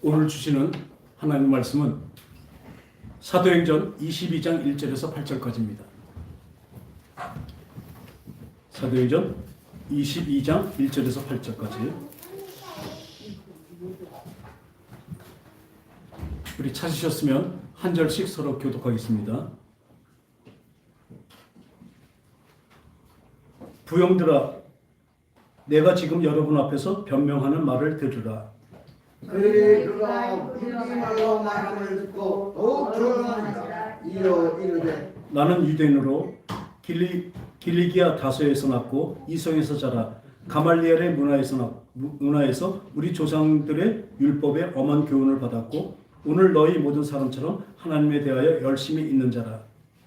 오늘 주시는 하나님 말씀은 사도행전 22장 1절에서 8절까지입니다. 사도행전 22장 1절에서 8절까지. 우리 찾으셨으면 한 절씩 서로 교독하겠습니다. 부형들아, 내가 지금 여러분 앞에서 변명하는 말을 들으라. 그가 우리 말로 말함을 듣고 더욱 조용하니라. 이르되 나는 유대인으로 길리기아 다소에서 났고 이성에서 자라 가말리엘의 문화에서 우리 조상들의 율법에 엄한 교훈을 받았고 오늘 너희 모든 사람처럼 하나님에 대하여 열심히 있는 자라.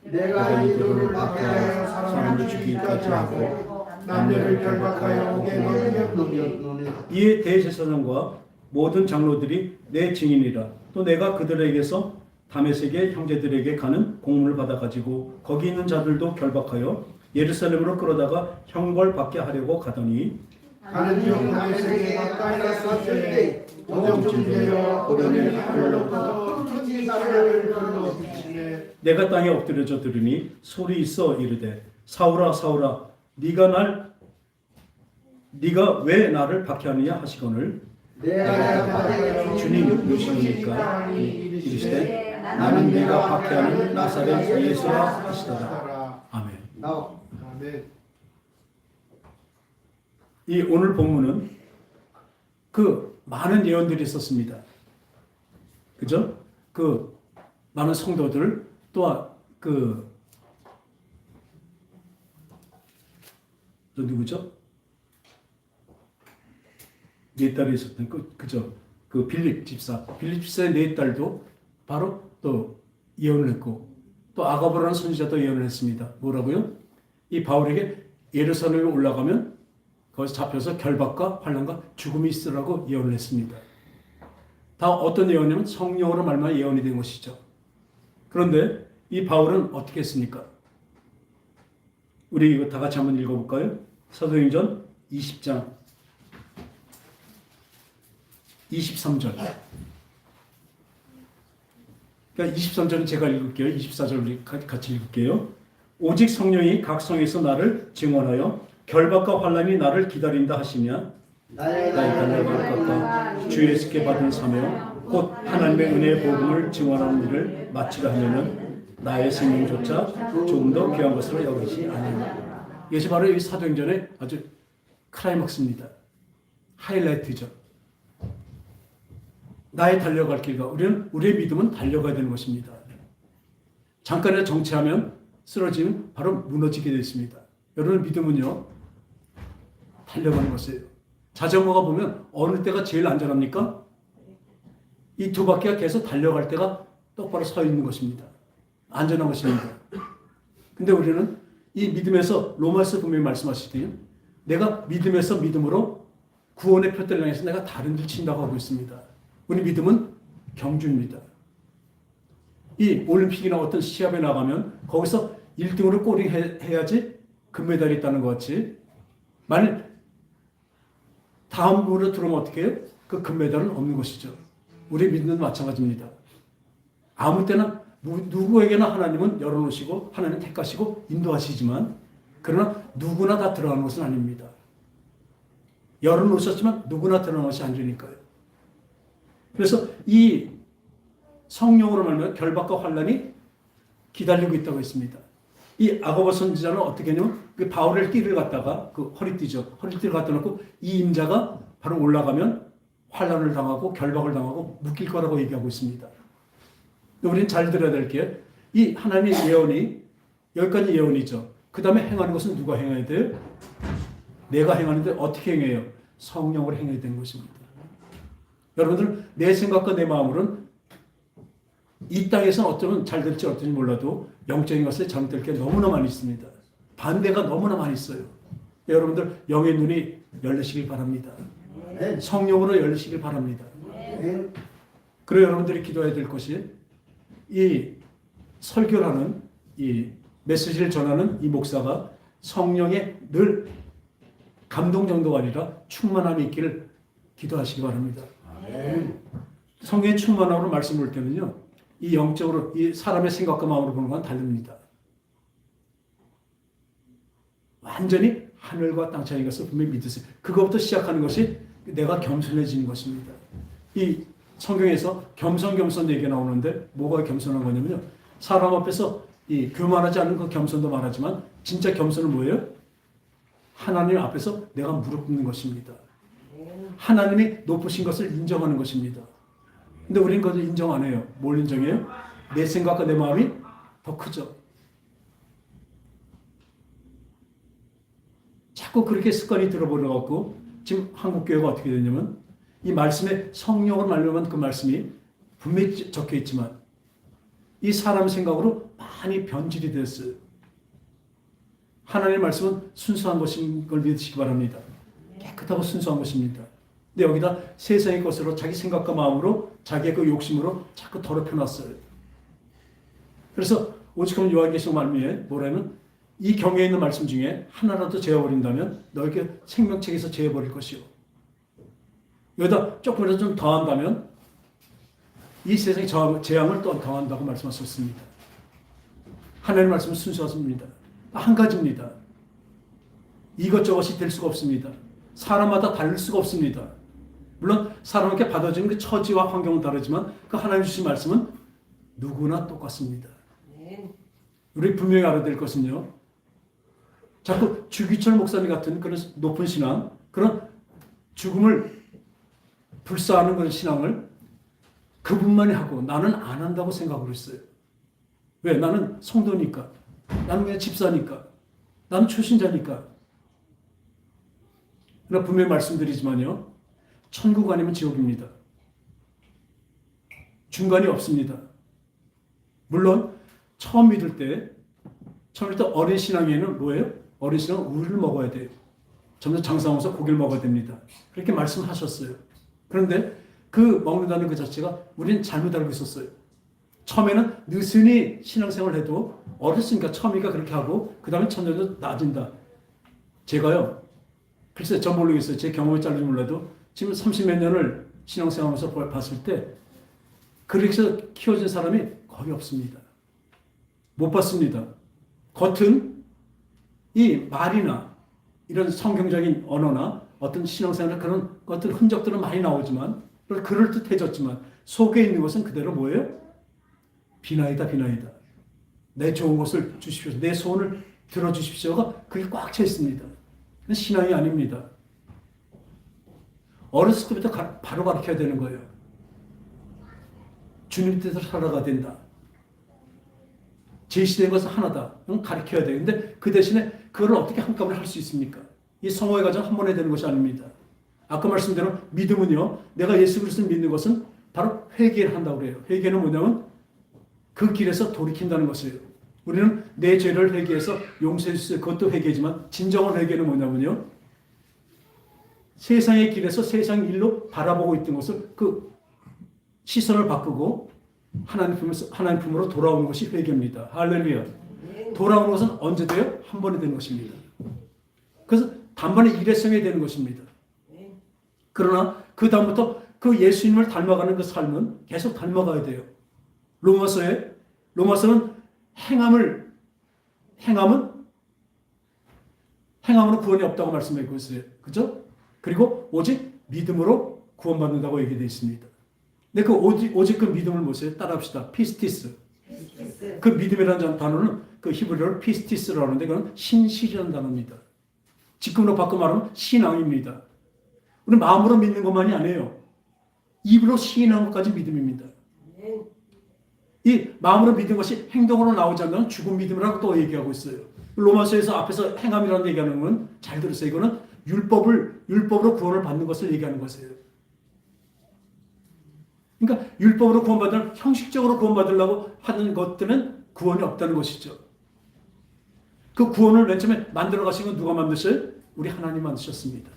내가 이들을 막대하여 사람을 죽이기까지 하고 남녀를 결박하여 옥에 넣었노니 이에 대제사장과 모든 장로들이 내 증인이라. 또 내가 그들에게서 다메섹의 형제들에게 가는 공문을 받아가지고 거기 있는 자들도 결박하여 예루살렘으로 끌어다가 형벌 받게 하려고 가더니 가는 중 다메섹에 가까이 갔을 도적중되어 오른을 하늘로부터 큰 사람을 불러 비치네. 내가 땅에 엎드려져 들으니 소리 있어 이르되 사울아 사울아 네가 왜 나를 박해하느냐 하시거늘 내가 주님 누구시니까 이르시되 나는 내가 박해하는 나사렛 예수라 하시더라. 아멘. 아멘. 이 오늘 본문은 그 많은 예언들이 있었습니다. 그죠? 그 많은 성도들 또한 그 누구죠? 네 딸이 있었던 그죠? 그 빌립 집사의 네 딸도 바로 또 예언을 했고 또 아가보라는 선지자도 예언을 했습니다. 뭐라고요? 이 바울에게 예루살렘에 올라가면 거기서 잡혀서 결박과 환난과 죽음이 있으라고 예언을 했습니다. 다 어떤 예언이냐면 성령으로 말미암아 예언이 된 것이죠. 그런데 이 바울은 어떻게 했습니까? 우리 이거 다 같이 한번 읽어볼까요? 사도행전 20장 23절. 그러니까 23절은 제가 읽을게요. 24절 같이 읽을게요. 오직 성령이 각 성에서 나를 증언하여 결박과 환난이 나를 기다린다 하시며 나의 달려갈 것과 주 예수께 받은 사명 곧 하나님의 은혜의 복음을 증언하는 일을 마치려 하면은 나의 생명조차 조금 더 귀한 것으로 여기지 아니하리라. 이것이 바로 이 사도행전의 아주 클라이막스입니다. 하이라이트죠. 나의 달려갈 길과 우리의 믿음은 달려가야 되는 것입니다. 잠깐이라도 정체하면 쓰러지면 바로 무너지게 되어 있습니다. 여러분 믿음은요 달려가는 것이에요. 자전거가 보면 어느 때가 제일 안전합니까? 이 두 바퀴가 계속 달려갈 때가 똑바로 서 있는 것입니다. 안전한 것입니다. 근데 우리는 이 믿음에서 로마서 분명히 말씀하시더니 내가 믿음에서 믿음으로 구원의 표대를 향해서 내가 다른 길 친다고 하고 있습니다. 우리 믿음은 경주입니다. 이 올림픽이나 어떤 시합에 나가면 거기서 1등으로 꼴링 해야지 금메달이 있다는 것 같이 만일 다음으로 들어오면 어떻게 해요? 그 금메달은 없는 것이죠. 우리 믿음은 마찬가지입니다. 아무 때나 누구에게나 하나님은 열어놓으시고 하나님 택하시고 인도하시지만 그러나 누구나 다 들어가는 것은 아닙니다. 열어놓으셨지만 누구나 들어가는 것이 아니니까요. 그래서 이 성령으로 말하면 결박과 환난이 기다리고 있다고 했습니다. 이 아고보 선지자는 어떻게 했냐면 그 바울의 띠를 갖다가 그 허리띠를 갖다 놓고 이 임자가 바로 올라가면 환난을 당하고 결박을 당하고 묶일 거라고 얘기하고 있습니다. 우리는 잘 들어야 될 게 이 하나님의 예언이 여기까지 예언이죠. 그 다음에 행하는 것은 누가 행해야 돼요? 내가 행하는데 어떻게 행해요? 성령으로 행해야 되는 것입니다. 여러분들 내 생각과 내 마음으로는 이 땅에서는 어쩌면 잘 될지 어떨지 몰라도 영적인 것에 잘못될 게 너무나 많이 있습니다. 반대가 너무나 많이 있어요. 여러분들 영의 눈이 열리시길 바랍니다. 성령으로 열리시길 바랍니다. 그리고 여러분들이 기도해야 될 것이 이 설교라는 이 메시지를 전하는 이 목사가 성령의 늘 감동 정도가 아니라 충만함이 있기를 기도하시기 바랍니다. 성경의 충만함으로 말씀 볼 때는요, 이 영적으로 이 사람의 생각과 마음으로 보는 건 다릅니다. 완전히 하늘과 땅 차이인 것을 분명히 믿으세요. 그것부터 시작하는 것이 내가 겸손해지는 것입니다. 이 성경에서 겸손 얘기가 나오는데 뭐가 겸손한 거냐면요, 사람 앞에서 이 교만하지 않은 그 겸손도 말하지만 진짜 겸손은 뭐예요? 하나님 앞에서 내가 무릎 꿇는 것입니다. 하나님이 높으신 것을 인정하는 것입니다. 근데 우리는 그것을 인정 안 해요. 뭘 인정해요? 내 생각과 내 마음이 더 크죠. 자꾸 그렇게 습관이 들어버려갖고 지금 한국교회가 어떻게 되냐면 이 말씀에 성령을 말려면 그 말씀이 분명히 적혀 있지만 이 사람 생각으로 많이 변질이 됐어요. 하나님의 말씀은 순수한 것인 걸 믿으시기 바랍니다. 깨끗하고 순수한 것입니다. 근데 여기다 세상의 것으로 자기 생각과 마음으로 자기의 그 욕심으로 자꾸 더럽혀놨어요. 그래서 오직하면 요한계시록 말미에 뭐라면 이 경에 있는 말씀 중에 하나라도 재워버린다면 너에게 생명책에서 재워버릴 것이요. 여기다 조금이라도 좀 더한다면 이 세상의 재앙을 또 더한다고 말씀하셨습니다. 하나님의 말씀은 순수하십니다. 한 가지입니다. 이것저것이 될 수가 없습니다. 사람마다 다를 수가 없습니다. 물론 사람에게 받아주는 그 처지와 환경은 다르지만 그 하나님 주신 말씀은 누구나 똑같습니다. 우리 분명히 알아야 될 것은요, 자꾸 주기철 목사님 같은 그런 높은 신앙, 그런 죽음을 불사하는 그런 신앙을 그분만이 하고 나는 안 한다고 생각을 했어요. 왜? 나는 성도니까. 나는 그냥 집사니까. 나는 초신자니까. 그러나 분명히 말씀드리지만요, 천국 아니면 지옥입니다. 중간이 없습니다. 물론 처음 믿을 때 어린 신앙에는 뭐예요? 어린 신앙은 우유를 먹어야 돼요. 점점 장성해서 고기를 먹어야 됩니다. 그렇게 말씀하셨어요. 그런데 그 먹는다는 그 자체가 우리는 잘못 알고 있었어요. 처음에는 느슨히 신앙생활을 해도 어렸으니까 처음이니까 그렇게 하고 그 다음에 점점 나아진다. 제가요, 글쎄 전 모르겠어요. 제 경험이 짧은지 몰라도 지금 30몇 년을 신앙생활하면서 봤을 때 그렇게 해서 키워진 사람이 거의 없습니다. 못 봤습니다. 겉은 이 말이나 이런 성경적인 언어나 어떤 신앙생활 그런 것들 흔적들은 많이 나오지만 그럴듯해졌지만 속에 있는 것은 그대로 뭐예요? 비나이다. 내 좋은 것을 주십시오. 내 소원을 들어주십시오가 그게 꽉 차 있습니다. 신앙이 아닙니다. 어렸을 때부터 바로 가르쳐야 되는 거예요. 주님 뜻대로 살아가야 된다. 제시된 것은 하나다. 가르쳐야 돼요. 근데 그 대신에 그걸 어떻게 한꺼번에 할 수 있습니까? 이 성화의 과정 한 번에 되는 것이 아닙니다. 아까 말씀대로 믿음은요, 내가 예수 그리스도를 믿는 것은 바로 회개를 한다고 그래요. 회개는 뭐냐면 그 길에서 돌이킨다는 것이에요. 우리는 내 죄를 회개해서 용서해 주세요. 그것도 회개지만 진정한 회개는 뭐냐면요, 세상의 길에서 세상 일로 바라보고 있던 것을 그 시선을 바꾸고 하나님 품으로 돌아오는 것이 회개입니다. 할렐루야. 돌아오는 것은 언제 돼요? 한 번에 되는 것입니다. 그래서 단번에 일회성이 되는 것입니다. 그러나 그 다음부터 그 예수님을 닮아가는 그 삶은 계속 닮아가야 돼요. 로마서는 행함으로 구원이 없다고 말씀하고 있어요. 그죠? 그리고 오직 믿음으로 구원받는다고 얘기되어 있습니다. 근데 그 오직 그 믿음을 보세요. 따라합시다. 피스티스. 그 믿음이라는 단어는 그 히브리어로 피스티스라고 하는데 그건 신실이라는 단어입니다. 지금으로 바꿔 말하면 신앙입니다. 우리 마음으로 믿는 것만이 아니에요. 입으로 시인하는 것까지 믿음입니다. 이 마음으로 믿는 것이 행동으로 나오지 않는 죽은 믿음이라고 또 얘기하고 있어요. 로마서에서 앞에서 행함이라는 얘기하는 건 잘 들으세요. 이거는 율법으로 구원을 받는 것을 얘기하는 것이에요. 그러니까 율법으로 구원받으면 형식적으로 구원받으려고 하는 것들은 구원이 없다는 것이죠. 그 구원을 맨 처음에 만들어 가신 건 누가 만드셨어요? 우리 하나님 만드셨습니다.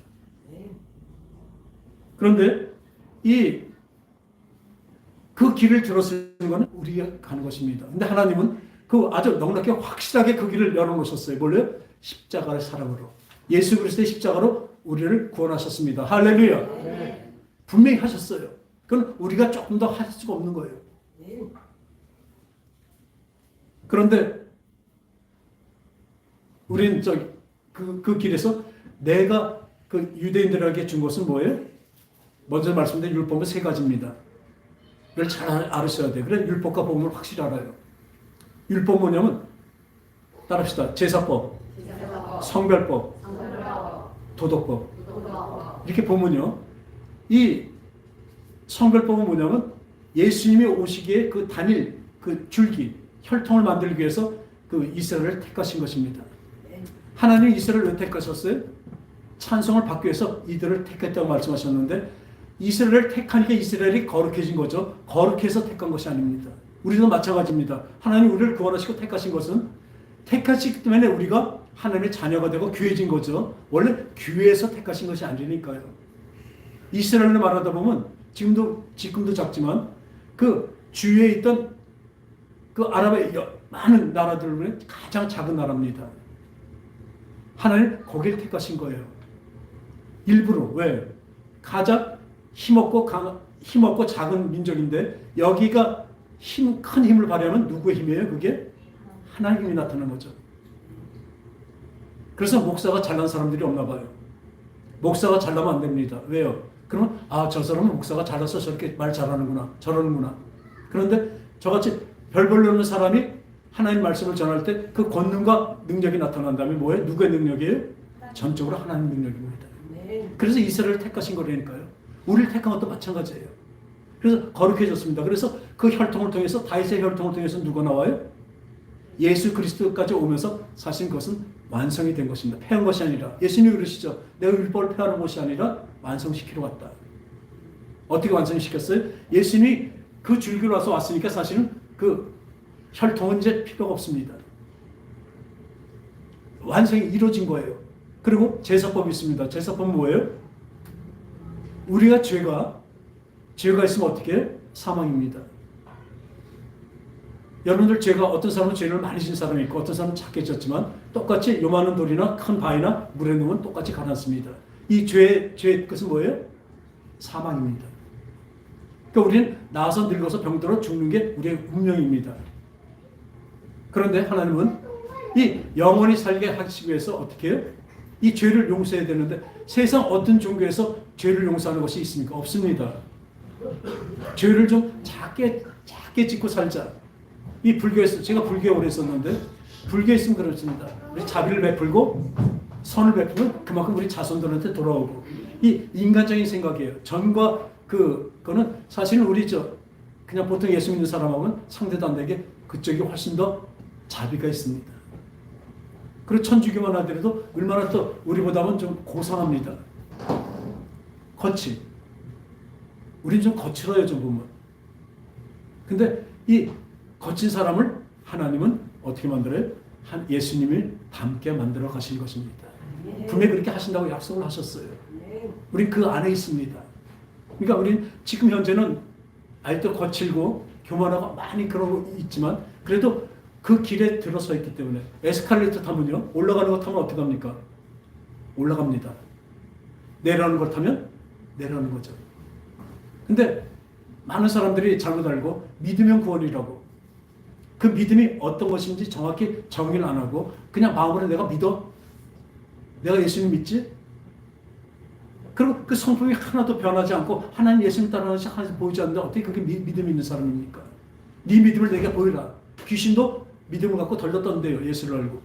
그런데 그 길을 들었을 것은 우리가 가는 것입니다. 근데 하나님은 그 아주 넉넉히 확실하게 그 길을 열어놓으셨어요. 뭘요? 십자가의 사랑으로. 예수 그리스도의 십자가로 우리를 구원하셨습니다. 할렐루야. 분명히 하셨어요. 그건 우리가 조금 더 할 수가 없는 거예요. 그런데 우리는 그 길에서 내가 그 유대인들에게 준 것은 뭐예요? 먼저 말씀드린 율법은 세 가지입니다. 이걸 잘 알으셔야 돼요. 그래 율법과 복음을 확실히 알아요. 율법 뭐냐면 따라합시다. 제사법, 성별법, 도덕법. 이렇게 보면요. 이 성별법은 뭐냐면 예수님이 오시기에 그 단일, 그 줄기, 혈통을 만들기 위해서 그 이스라엘을 택하신 것입니다. 하나님이 이스라엘을 왜 택하셨어요? 찬송을 받기 위해서 이들을 택했다고 말씀하셨는데 이스라엘을 택하니까 이스라엘이 거룩해진 거죠. 거룩해서 택한 것이 아닙니다. 우리도 마찬가지입니다. 하나님 우리를 구원하시고 택하신 것은 택하시기 때문에 우리가 하나님의 자녀가 되고 귀해진 거죠. 원래 귀해서 택하신 것이 아니니까요. 이스라엘을 말하다 보면 지금도 작지만 그 주위에 있던 그 아랍의 많은 나라들 중에 가장 작은 나라입니다. 하나님 거기를 택하신 거예요. 일부러. 왜? 가장 힘없고 작은 민족인데 여기가 큰 힘을 발휘하면 누구의 힘이에요? 그게 하나님의 힘이 나타나는 거죠. 그래서 목사가 잘난 사람들이 없나 봐요. 목사가 잘나면 안 됩니다. 왜요? 그러면 저 사람은 목사가 잘나서 저렇게 말 잘하는구나 저러는구나. 그런데 저같이 별볼로 없는 사람이 하나님 말씀을 전할 때 그 권능과 능력이 나타난다면 뭐예요? 누구의 능력이에요? 전적으로 하나님 능력입니다. 그래서 이스라엘을 택하신 거라니까요. 우리를 택한 것도 마찬가지예요. 그래서 거룩해졌습니다. 그래서 그 혈통을 통해서 다윗의 혈통을 통해서 누가 나와요? 예수 그리스도까지 오면서 사실 그것은 완성이 된 것입니다. 폐한 것이 아니라 예수님이 그러시죠. 내가 율법을 폐하는 것이 아니라 완성시키러 왔다. 어떻게 완성시켰어요? 예수님이 그 줄기로 와서 왔으니까 사실은 그 혈통은 이제 필요가 없습니다. 완성이 이루어진 거예요. 그리고 제사법이 있습니다. 제사법은 뭐예요? 우리가 죄가 있으면 어떻게 해요? 사망입니다. 여러분들 죄가 어떤 사람은 죄를 많이 진 사람이 있고 어떤 사람은 작게 졌지만 똑같이 요만한 돌이나 큰 바위나 물에 넣으면 똑같이 가라앉습니다. 이 죄의 것은 뭐예요? 사망입니다. 그러니까 우리는 나서 늙어서 병들어 죽는 게 우리의 운명입니다. 그런데 하나님은 이 영원히 살게 하시기 위해서 어떻게 해요? 이 죄를 용서해야 되는데 세상 어떤 종교에서 죄를 용서하는 것이 있습니까? 없습니다. 죄를 좀 작게 짓고 살자. 이 불교에서 제가 불교에 오래 있었는데 불교에 있으면 그렇습니다. 우리 자비를 베풀고 선을 베풀면 그만큼 우리 자손들한테 돌아오고 이 인간적인 생각이에요. 전과 그거는 사실은 우리 그냥 보통 예수 믿는 사람하고는 상대도 안 되게 그쪽이 훨씬 더 자비가 있습니다. 그리고 천주교만 하더라도 얼마나 또 우리보다는 좀 고상합니다. 거칠. 우린 좀 거칠어요, 좀 보면. 근데 이 거친 사람을 하나님은 어떻게 만들어요? 예수님이 닮게 만들어 가신 것입니다. 분명히 그렇게 하신다고 약속을 하셨어요. 우린 그 안에 있습니다. 그러니까 우린 지금 현재는 아직도 거칠고 교만하고 많이 그런 거 있지만 그래도 그 길에 들어서 있기 때문에 에스컬레이터 타면요. 올라가는 거 타면 어떻게 합니까? 올라갑니다. 내려가는 걸 타면 내려가는 거죠. 근데 많은 사람들이 잘못 알고 믿으면 구원이라고 그 믿음이 어떤 것인지 정확히 정의를 안 하고 그냥 마음으로 내가 믿어. 내가 예수님 믿지? 그리고 그 성품이 하나도 변하지 않고 하나님 예수님 따라가는 시 하나도 보이지 않는데 어떻게 그게 믿음이 있는 사람입니까? 네 믿음을 내게 보이라. 귀신도 믿음을 갖고 덜덜 떤대요. 예수를 알고.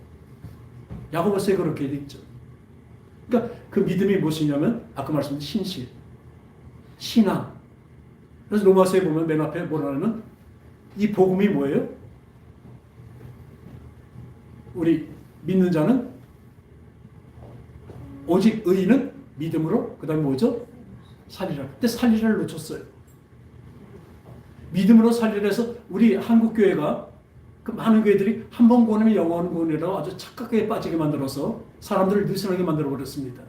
야고보서에 그렇게 돼 있죠. 그러니까 그 믿음이 무엇이냐면 아까 말씀드린 신실, 신앙. 그래서 로마서에 보면 맨 앞에 뭐라 하면 이 복음이 뭐예요? 우리 믿는 자는 오직 의인은 믿음으로 그 다음에 뭐죠? 살리라. 그때 살리라를 놓쳤어요. 믿음으로 살리라 해서 우리 한국교회가 그 많은 교회들이 한 번 구원하면 영원 구원이라고 아주 착각에 빠지게 만들어서 사람들을 느슨하게 만들어버렸습니다.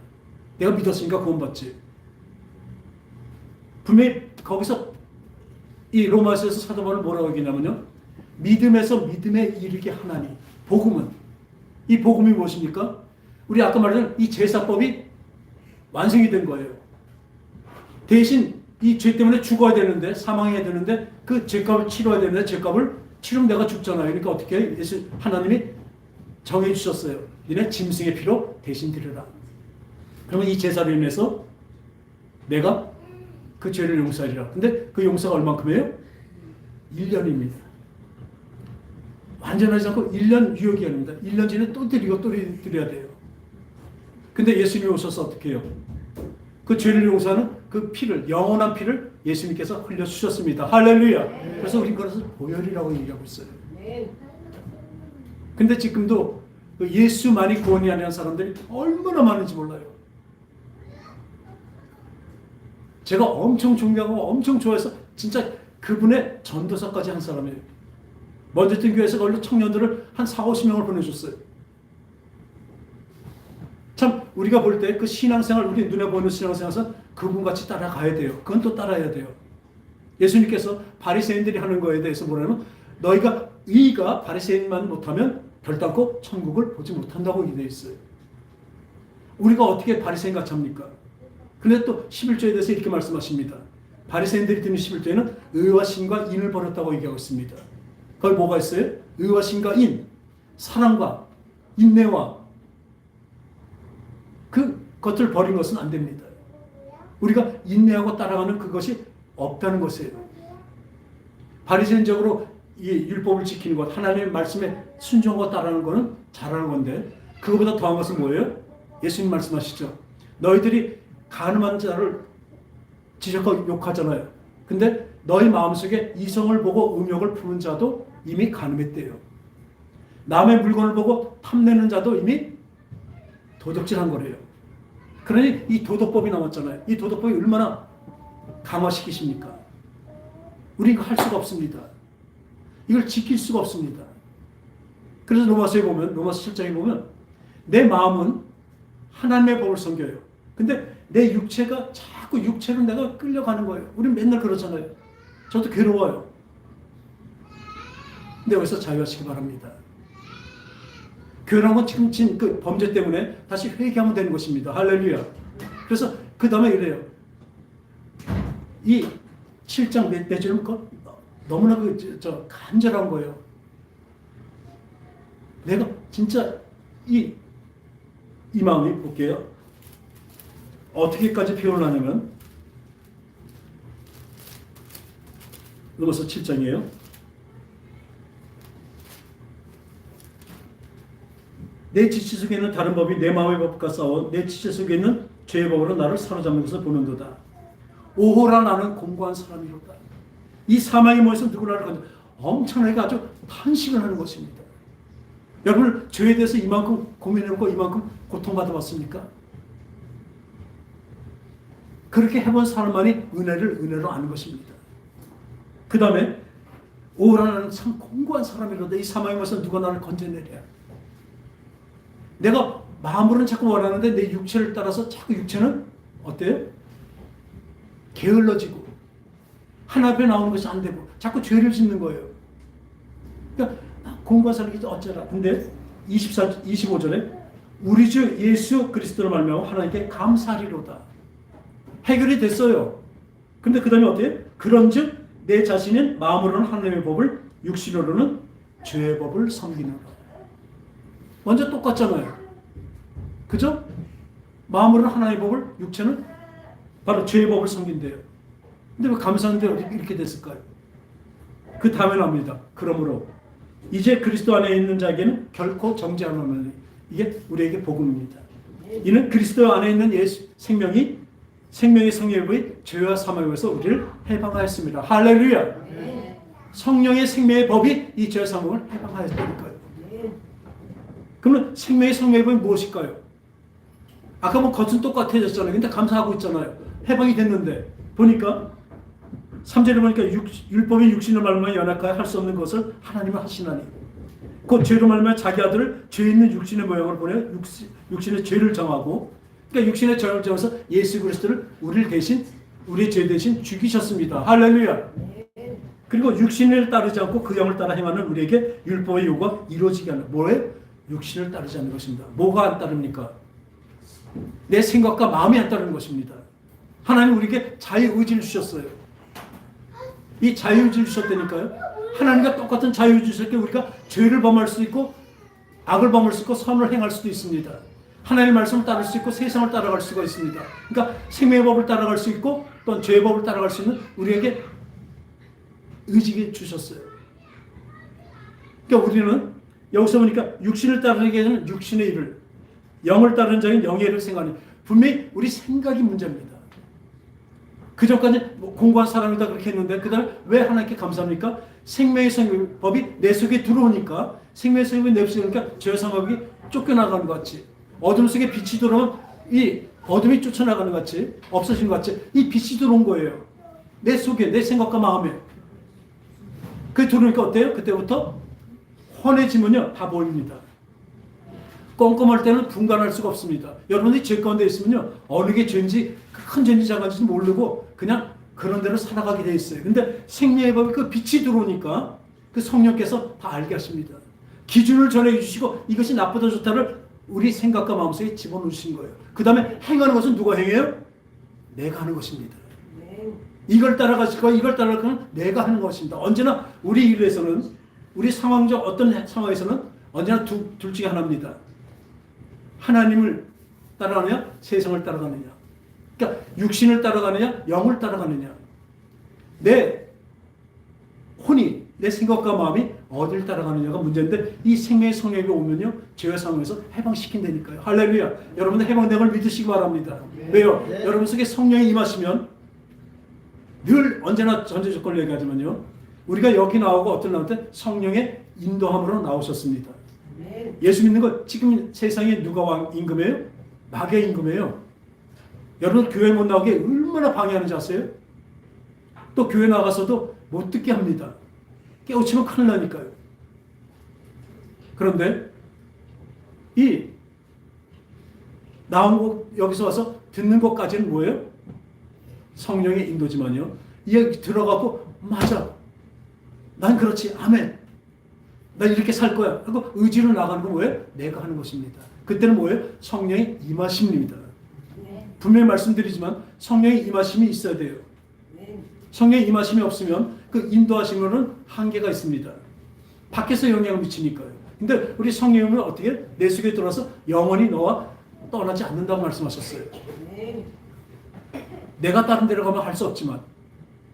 내가 믿었으니까 구원받지. 분명히 거기서 이 로마서에서 사도 바울은 뭐라고 얘기냐면요. 믿음에서 믿음에 이르게 하나니. 복음은. 이 복음이 무엇입니까? 우리 아까 말한 이 제사법이 완성이 된 거예요. 대신 이 죄 때문에 죽어야 되는데, 사망해야 되는데, 그 죄값을 치러야 되는데, 죄값을 치르면 내가 죽잖아요. 그러니까 어떻게 해요? 하나님이 정해 주셨어요. 너네 짐승의 피로 대신 드려라. 그러면 이 제사로 인해서 내가 그 죄를 용서하리라. 근데 그 용서가 얼만큼이에요? 1년입니다. 완전하지 않고 1년 유효기간입니다. 1년 전에 또 드리고 또 드려야 돼요. 근데 예수님이 오셔서 어떻게 해요? 그 죄를 용서하는 그 피를, 영원한 피를 예수님께서 흘려주셨습니다. 할렐루야. 그래서 우리 그것을 보혈이라고 얘기하고 있어요. 근데 지금도 그 예수만이 구원이 아니한 사람들이 얼마나 많은지 몰라요. 제가 엄청 존경하고 엄청 좋아해서 진짜 그분의 전도사까지 한 사람이에요. 먼저 뜬 교회에서 걸로 청년들을 한 40-50명을 보내줬어요. 참 우리가 볼 때 그 신앙생활, 우리 눈에 보이는 신앙생활에서 그분같이 따라가야 돼요. 그건 또 따라야 돼요. 예수님께서 바리새인들이 하는 거에 대해서 뭐라면 너희가 의가 바리새인만 못하면 결단코 천국을 보지 못한다고 얘기되어 있어요. 우리가 어떻게 바리새인같이 합니까? 근데 또 11조에 대해서 이렇게 말씀하십니다. 바리새인들이 드는 11조에는 의와 신과 인을 버렸다고 얘기하고 있습니다. 거기 뭐가 있어요? 의와 신과 인, 사랑과 인내와 그 것을 버린 것은 안 됩니다. 우리가 인내하고 따라가는 그것이 없다는 것이에요. 바리새인적으로 이 율법을 지키는 것, 하나님의 말씀에 순종하고 따르는 것은 잘하는 건데 그거보다 더한 것은 뭐예요? 예수님 말씀하시죠. 너희들이 가늠한 자를 지적하고 욕하잖아요. 근데 너희 마음속에 이성을 보고 음욕을 푸는 자도 이미 가늠했대요. 남의 물건을 보고 탐내는 자도 이미 도둑질한 거래요. 그러니 이 도덕법이 나왔잖아요. 이 도덕법이 얼마나 강화시키십니까? 우리가 할 수가 없습니다. 이걸 지킬 수가 없습니다. 그래서 로마서에 보면, 로마서 7장에 보면 내 마음은 하나님의 법을 섬겨요. 근데 내 육체가 자꾸 육체로 내가 끌려가는 거예요. 우리는 맨날 그러잖아요. 저도 괴로워요. 근데 여기서 자유하시기 바랍니다. 교회라는 건 지금 그 범죄 때문에 다시 회개하면 되는 것입니다. 할렐루야. 그래서 그 다음에 이래요. 이 7장 몇 절은 너무나 간절한 거예요. 내가 진짜 이 마음이 볼게요. 어떻게까지 표현을 하냐면 로마서 7장이에요. 내 지체 속에 있는 다른 법이 내 마음의 법과 싸워 내 지체 속에 있는 죄의 법으로 나를 사로잡는 것을 보는도다. 오호라 나는 공고한 사람이로다. 이 사망이 모여서 누구를 건져 엄청나게 아주 탄식을 하는 것입니다. 여러분 죄에 대해서 이만큼 고민해보고 이만큼 고통받아봤습니까? 그렇게 해본 사람만이 은혜를 은혜로 아는 것입니다. 그 다음에 오호라 나는 참 공고한 사람이로다. 이 사망이 모여서 누가 나를 건져내랴. 내가 마음으로는 자꾸 원하는데 내 육체를 따라서 자꾸 육체는 어때요? 게을러지고 하나 앞에 나오는 것이 안 되고 자꾸 죄를 짓는 거예요. 그러니까 공부한 사람이 어쩌라. 근데 25절에 우리 주 예수 그리스도로 말미암아 하나님께 감사하리로다. 해결이 됐어요. 근데 그 다음에 어때요? 그런즉 내 자신은 마음으로는 하나님의 법을 육신으로는 죄의 법을 섬기노라. 완전 똑같잖아요. 그죠? 마음으로는 하나님의 법을, 육체는 바로 죄의 법을 섬긴대요. 근데 왜 감사한데 이렇게 됐을까요? 그 다음에 나옵니다. 그러므로 이제 그리스도 안에 있는 자에게는 결코 정죄함이 없나니. 이게 우리에게 복음입니다. 이는 그리스도 안에 있는 예수 생명의 성령의 죄와 사망에서 우리를 해방하였습니다. 할렐루야. 성령의 생명의 법이 이 죄와 사망을 해방하였다니까요. 그러면 생명의 성령의 법이 무엇일까요? 아까 뭐 겉은 똑같아졌잖아요. 근데 감사하고 있잖아요. 해방이 됐는데 보니까 3절에 보니까 율법의 육신을 말미암아 연약하여 할 수 없는 것을 하나님은 하시나니 그 죄로 말미암아 자기 아들을 죄 있는 육신의 모양을 보내 육신의 죄를 정하고 그러니까 육신의 죄를 정해서 예수 그리스도를 우리의 죄 대신 죽이셨습니다. 할렐루야. 그리고 육신을 따르지 않고 그 영을 따라 행하는 우리에게 율법의 요구가 이루어지게 하는 뭐에? 육신을 따르지 않는 것입니다. 뭐가 안 따릅니까? 내 생각과 마음이 안 따르는 것입니다. 하나님 우리에게 자유의지를 주셨어요. 이 자유의지를 주셨다니까요. 하나님과 똑같은 자유의지를 주셨기에 우리가 죄를 범할 수 있고 악을 범할 수 있고 선을 행할 수도 있습니다. 하나님의 말씀을 따를 수 있고 세상을 따라갈 수가 있습니다. 그러니까 생명의 법을 따라갈 수 있고 또는 죄의 법을 따라갈 수 있는 우리에게 의지를 주셨어요. 그러니까 우리는 여기서 보니까 육신을 따르게 되는 육신의 일을, 영을 따르는 자는 영의 일을 생각하니 분명히 우리 생각이 문제입니다. 그전까지 공부한 사람이다 그렇게 했는데 그 다음에 왜 하나님께 감사합니까? 생명의 법이 내 속에 들어오니까 생명의 법이 내 속에 들어오니까 죄의 상업이 쫓겨나가는 것 같이 어둠 속에 빛이 들어오면 이 어둠이 쫓아나가는 것 같이 없어지는 것 같이 이 빛이 들어온 거예요. 내 속에 내 생각과 마음에 그게 들어오니까 어때요? 그때부터 헌해지면요 다 보입니다. 꼼꼼할 때는 분간할 수가 없습니다. 여러분들이 죄 가운데 있으면요 어느 게 죄인지 큰 죄인지 작은 죄인지 모르고 그냥 그런 대로 살아가게 돼 있어요. 근데 생명의 법이 그 빛이 들어오니까 그 성령께서 다 알게 하십니다. 기준을 전해 주시고 이것이 나쁘다 좋다를 우리 생각과 마음속에 집어넣으신 거예요. 그 다음에 행하는 것은 누가 행해요? 내가 하는 것입니다. 이걸 따라가실 거야, 이걸 따라갈 거는 내가 하는 것입니다. 언제나 우리 일에서는 우리 상황적 어떤 상황에서는 언제나 둘 중에 하나입니다. 하나님을 따라가느냐, 세상을 따라가느냐. 그러니까 육신을 따라가느냐, 영을 따라가느냐. 내 혼이, 내 생각과 마음이 어딜 따라가느냐가 문제인데 이 생명의 성령이 오면요 죄의 상황에서 해방시킨다니까요. 할렐루야. 여러분들 해방된 걸 믿으시기 바랍니다. 왜요? 여러분 속에 성령이 임하시면 늘 언제나 전제 조건을 얘기하지만요 우리가 여기 나오고 어떤 나올 때 성령의 인도함으로 나오셨습니다. 예수 믿는 거 지금 세상에 누가 왕 임금이에요? 마귀의 임금이에요. 여러분 교회 못 나오게 얼마나 방해하는지 아세요? 또 교회 나가서도 못 듣게 합니다. 깨우치면 큰일 나니까요. 그런데 이 나온 거 여기서 와서 듣는 것까지는 뭐예요? 성령의 인도지만요. 여기 들어가고 맞아. 난 그렇지. 아멘. 난 이렇게 살 거야. 하고 의지로 나가는 건 뭐예요? 내가 하는 것입니다. 그때는 뭐예요? 성령의 임하심입니다. 분명히 말씀드리지만 성령의 임하심이 있어야 돼요. 성령의 임하심이 없으면 그 인도하심으로는 한계가 있습니다. 밖에서 영향을 미치니까요. 근데 우리 성령님은 어떻게 내 속에 들어와서 영원히 너와 떠나지 않는다고 말씀하셨어요. 내가 다른 데로 가면 할 수 없지만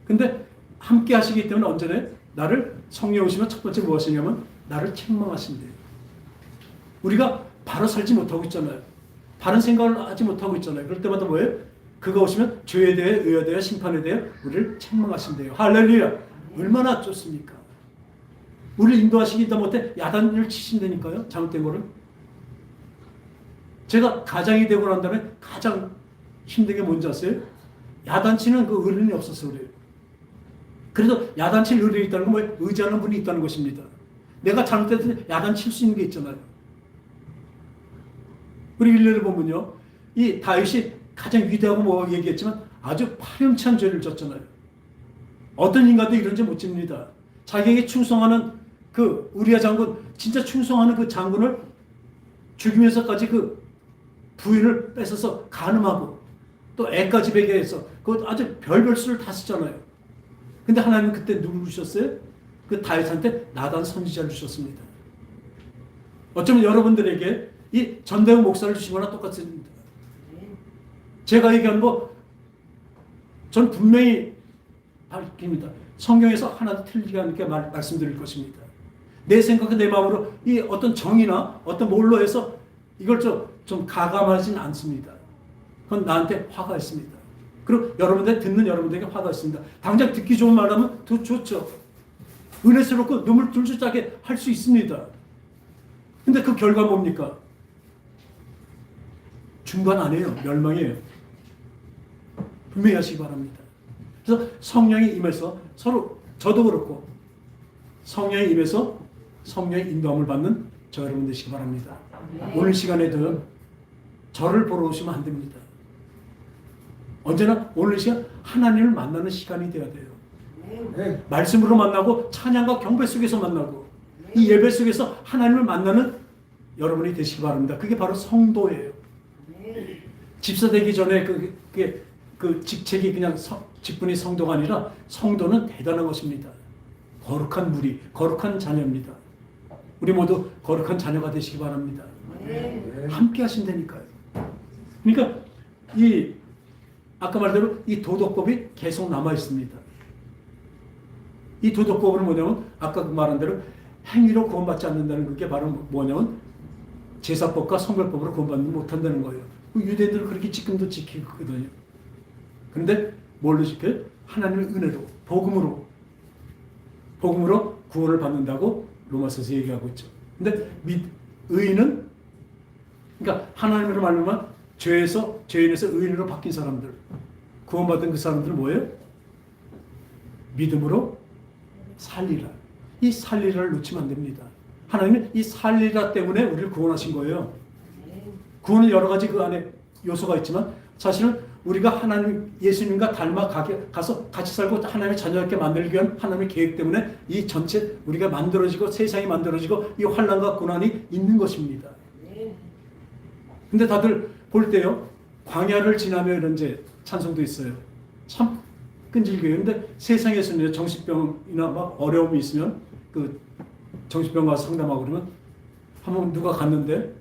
근데 함께 하시기 때문에 언제나 나를 성령 오시면 첫 번째 무엇이냐면 나를 책망하신대요. 우리가 바로 살지 못하고 있잖아요. 바른 생각을 하지 못하고 있잖아요. 그럴 때마다 뭐예요? 그가 오시면 죄에 대해 의에 대해 심판에 대해 우리를 책망하신대요. 할렐루야. 얼마나 좋습니까? 우리를 인도하시기도 못해 야단을 치신다니까요. 잘못된 거를. 제가 가장이 되고 난 다음에 가장 힘든 게 뭔지 아세요? 야단치는 그 어른이 없어서 그래요. 그래서 야단칠 어른이 있다는 건 뭐예요? 의지하는 분이 있다는 것입니다. 내가 잘못했을 때 야단칠 수 있는 게 있잖아요. 우리 일례를 보면요. 이 다윗이 가장 위대하고 뭐 얘기했지만 아주 파렴치한 죄를 졌잖아요. 어떤 인간도 이런 죄 못 집니다. 자기에게 충성하는 그 우리아 장군, 진짜 충성하는 그 장군을 죽이면서까지 그 부인을 뺏어서 간음하고 또 애까지 베게 해서 그 아주 별별 수를 다 쓰잖아요. 근데 하나님은 그때 누구 주셨어요? 그 다윗한테 나단 선지자를 주셨습니다. 어쩌면 여러분들에게 이 전대웅 목사를 주신 거나 똑같습니다. 제가 얘기한 거 전 분명히 밝힙니다. 성경에서 하나도 틀리지 않게 말씀드릴 것입니다. 내 생각과 내 마음으로 이 어떤 정의나 어떤 뭘로 해서 이걸 좀 가감하지는 않습니다. 그건 나한테 화가 있습니다. 그리고 여러분들 듣는 여러분들에게 화가 있습니다. 당장 듣기 좋은 말하면 더 좋죠. 은혜스럽고 눈물 둘줄짜게 할 수 있습니다. 근데 그 결과 뭡니까? 중간 아니에요. 멸망이에요. 분명히 하시기 바랍니다. 그래서 성령이 임해서 서로 저도 그렇고 성령이 임해서 성령의 인도함을 받는 저 여러분 되시기 바랍니다. 오늘 시간에도 저를 보러 오시면 안 됩니다. 언제나 오늘 시간 하나님을 만나는 시간이 되어야 돼요. 말씀으로 만나고 찬양과 경배 속에서 만나고 이 예배 속에서 하나님을 만나는 여러분이 되시기 바랍니다. 그게 바로 성도예요. 집사 되기 전에 그 그 직책이 그냥 직분이 성도가 아니라 성도는 대단한 것입니다. 거룩한 무리, 거룩한 자녀입니다. 우리 모두 거룩한 자녀가 되시기 바랍니다. 함께 하신다니까요. 그러니까 이 아까 말대로 이 도덕법이 계속 남아 있습니다. 이 도덕법은 뭐냐면 아까 말한 대로 행위로 구원받지 않는다는 그게 바로 뭐냐면 제사법과 성별법으로 구원받지 못한다는 거예요. 유대인들은 그렇게 지금도 지키거든요. 그런데 뭘로 지켜요? 하나님의 은혜로, 복음으로 구원을 받는다고 로마서에서 얘기하고 있죠. 근데 의인은 그러니까 하나님으로 말미암아 죄인에서 의인으로 바뀐 사람들, 구원받은 그 사람들은 뭐예요? 믿음으로 살리라. 이 살리라를 놓치면 안 됩니다. 하나님은 이 살리라 때문에 우리를 구원하신 거예요. 구원은 여러 가지 그 안에 요소가 있지만 사실은 우리가 하나님 예수님과 가서 같이 살고 하나님의 자녀답게 만들기 위한 하나님의 계획 때문에 이 전체 우리가 만들어지고 세상이 만들어지고 이 환난과 고난이 있는 것입니다. 근데 다들 볼 때요, 광야를 지나며 이런 이제 찬송도 있어요. 참 끈질겨요. 근데 세상에서는 정신병이나 막 어려움이 있으면 그 정신병 가서 상담하고 그러면 한번 누가 갔는데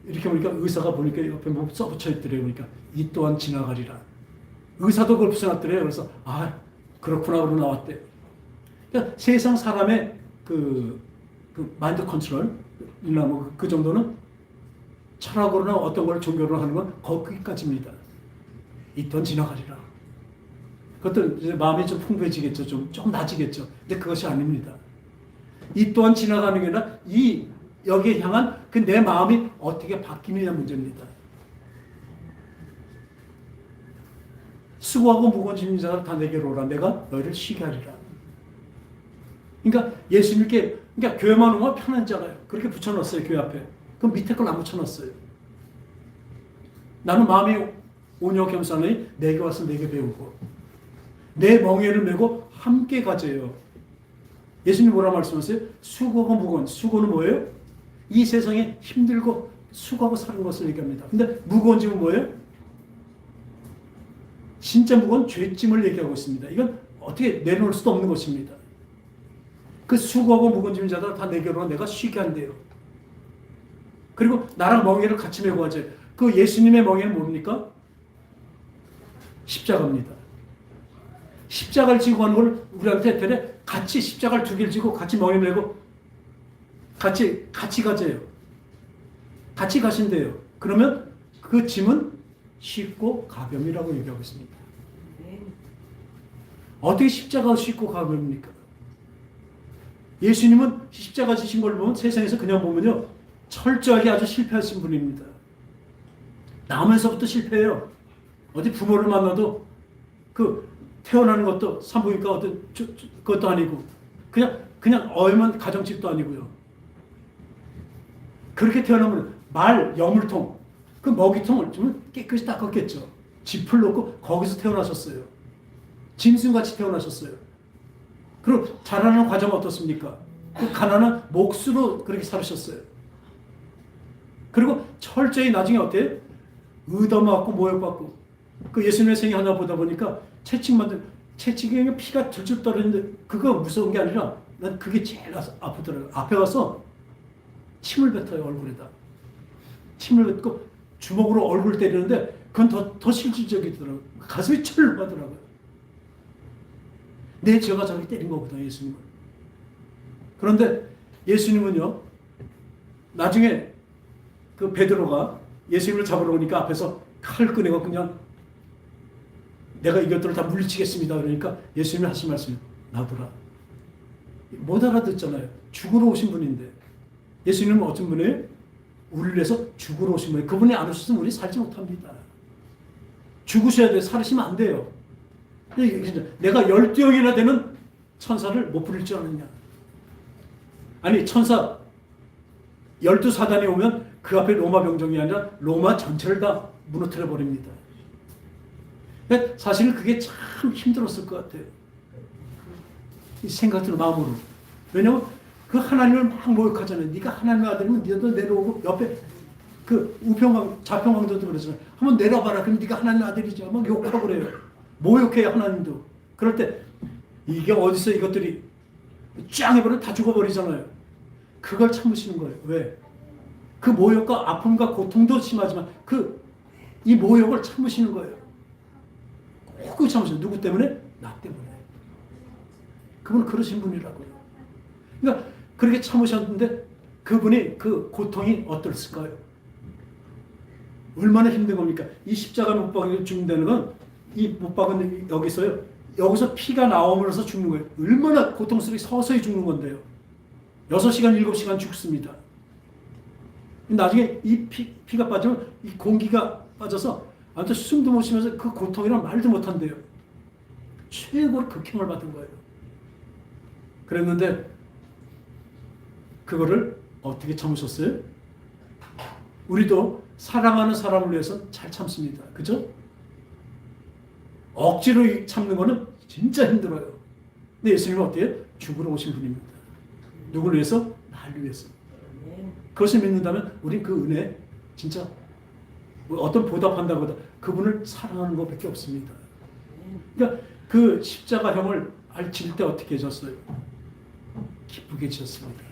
이렇게 보니까 의사가 보니까 옆에 뭐 써붙여 있더래요. 그러니까 이 또한 지나가리라. 의사도 그걸 붙여놨더래요. 그래서 아 그렇구나 그러고 나왔대. 그러니까 세상 사람의 그 마인드 컨트롤이나 뭐 그 정도는 철학으로나 어떤 걸 종교로 하는 건 거기까지입니다. 이 또한 지나가리라. 그것도 이제 마음이 좀 풍부해지겠죠. 좀 나아지겠죠. 근데 그것이 아닙니다. 이 또한 지나가는 게 아니라 여기에 향한 그 내 마음이 어떻게 바뀌느냐 문제입니다. 수고하고 무거운 짐진 자들 다 내게로 오라. 내가 너희를 쉬게 하리라. 그러니까 예수님께 그러니까 교회만 오면 편한 자가요. 그렇게 붙여놨어요. 교회 앞에. 그럼 밑에 걸 안 붙여놨어요. 나는 마음이 온유하고 겸손하니 내게 와서 내게 배우고 내 멍에를 메고 함께 가져요. 예수님 뭐라 말씀하세요? 수고하고 무거운. 수고는 뭐예요? 이 세상에 힘들고 수고하고 사는 것을 얘기합니다. 근데 무거운 짐은 뭐예요? 진짜 무거운 죄짐을 얘기하고 있습니다. 이건 어떻게 내려놓을 수도 없는 것입니다. 그 수고하고 무거운 짐 자들 다 내게로 내가 쉬게 한대요. 그리고 나랑 멍에를 같이 메고 가죠. 그 예수님의 멍에는 뭡니까? 십자가입니다. 십자가를 지고 가는 걸 우리한테 되네. 같이 십자가를 두 개를 지고 같이 멍에 메고 같이 가져요. 같이 가신대요. 그러면 그 짐은 쉽고 가벼움이라고 얘기하고 있습니다. 어떻게 십자가가 쉽고 가벼웁니까? 예수님은 십자가 지신 걸 보면 세상에서 그냥 보면요. 철저하게 아주 실패하신 분입니다. 나면서부터 실패해요. 어디 부모를 만나도 그 태어나는 것도 산부인과 어떤 그것도 아니고 그냥 얼면 가정집도 아니고요. 그렇게 태어나면 말 여물통 그 먹이통을 좀 깨끗이 닦았겠죠. 짚을 놓고 거기서 태어나셨어요. 짐승같이 태어나셨어요. 그리고 자라는 과정은 어떻습니까? 그 가난한 몫으로 그렇게 살으셨어요. 그리고 철저히 나중에 어때요? 의담하고 모욕받고 그 예수님의 생애 하나 보다 보니까 채찍에 피가 줄줄 떨어지는데 그거 무서운 게 아니라 난 그게 제일 아프더라고요. 앞에 가서 침을 뱉어요. 얼굴에다. 침을 뱉고 주먹으로 얼굴 때리는데 그건 더 실질적이더라고요. 가슴이 철렁하더라고요. 내 죄가 저렇게 때린 거거든요. 예수님은. 그런데 예수님은요. 나중에 그 베드로가 예수님을 잡으러 오니까 앞에서 칼 꺼내고 그냥 내가 이것들을 다 물리치겠습니다. 그러니까 예수님이 하신 말씀이 놔두라. 못 알아듣잖아요. 죽으러 오신 분인데. 예수님은 어떤 분이에요? 우리를 위해서 죽으러 오신 분이에요. 그분이 안 오셨으면 우리 살지 못합니다. 죽으셔야 돼요. 살으시면 안 돼요. 내가 12영이나 되는 천사를 못 부릴 줄 아느냐. 아니 천사 12사단이 오면 그 앞에 로마 병정이 아니라 로마 전체를 다 무너뜨려 버립니다. 사실은 그게 참 힘들었을 것 같아요. 이 생각들 마음으로. 왜냐하면 그 하나님을 막 모욕하잖아요. 네가 하나님의 아들이면 너도 내려오고 옆에 그 자평강도도 그러잖아요. 한번 내려봐라. 그럼 네가 하나님 아들이지. 막 욕하고 그래요. 모욕해요 하나님도. 그럴 때 이게 어디서 이것들이 쫙 해버리면 다 죽어버리잖아요. 그걸 참으시는 거예요. 왜? 그 모욕과 아픔과 고통도 심하지만 이 모욕을 참으시는 거예요. 꼭 참으세요. 누구 때문에? 나 때문에. 그분은 그러신 분이라고요. 그러니까 그렇게 참으셨는데 그분이 그 고통이 어떨까요? 얼마나 힘든 겁니까? 이 십자가 못 박혀 죽는다는 건 이 못 박은 여기서 피가 나오면서 죽는 거예요. 얼마나 고통스럽게 서서히 죽는 건데요. 6시간, 7시간 죽습니다. 나중에 이 피가 빠지면 이 공기가 빠져서 아무튼 숨도 못 쉬면서 그 고통이란 말도 못한대요. 최고로 극형을 받은 거예요. 그랬는데 그거를 어떻게 참으셨어요? 우리도 사랑하는 사람을 위해서 잘 참습니다. 그죠? 억지로 참는 거는 진짜 힘들어요. 근데 예수님은 어때요? 죽으러 오신 분입니다. 누구를 위해서? 나를 위해서. 그것을 믿는다면 우린 그 은혜 진짜 어떤 보답한다보다 그분을 사랑하는 것밖에 없습니다. 그러니까 그 십자가형을 질 때 어떻게 해줬어요? 기쁘게 지었습니다.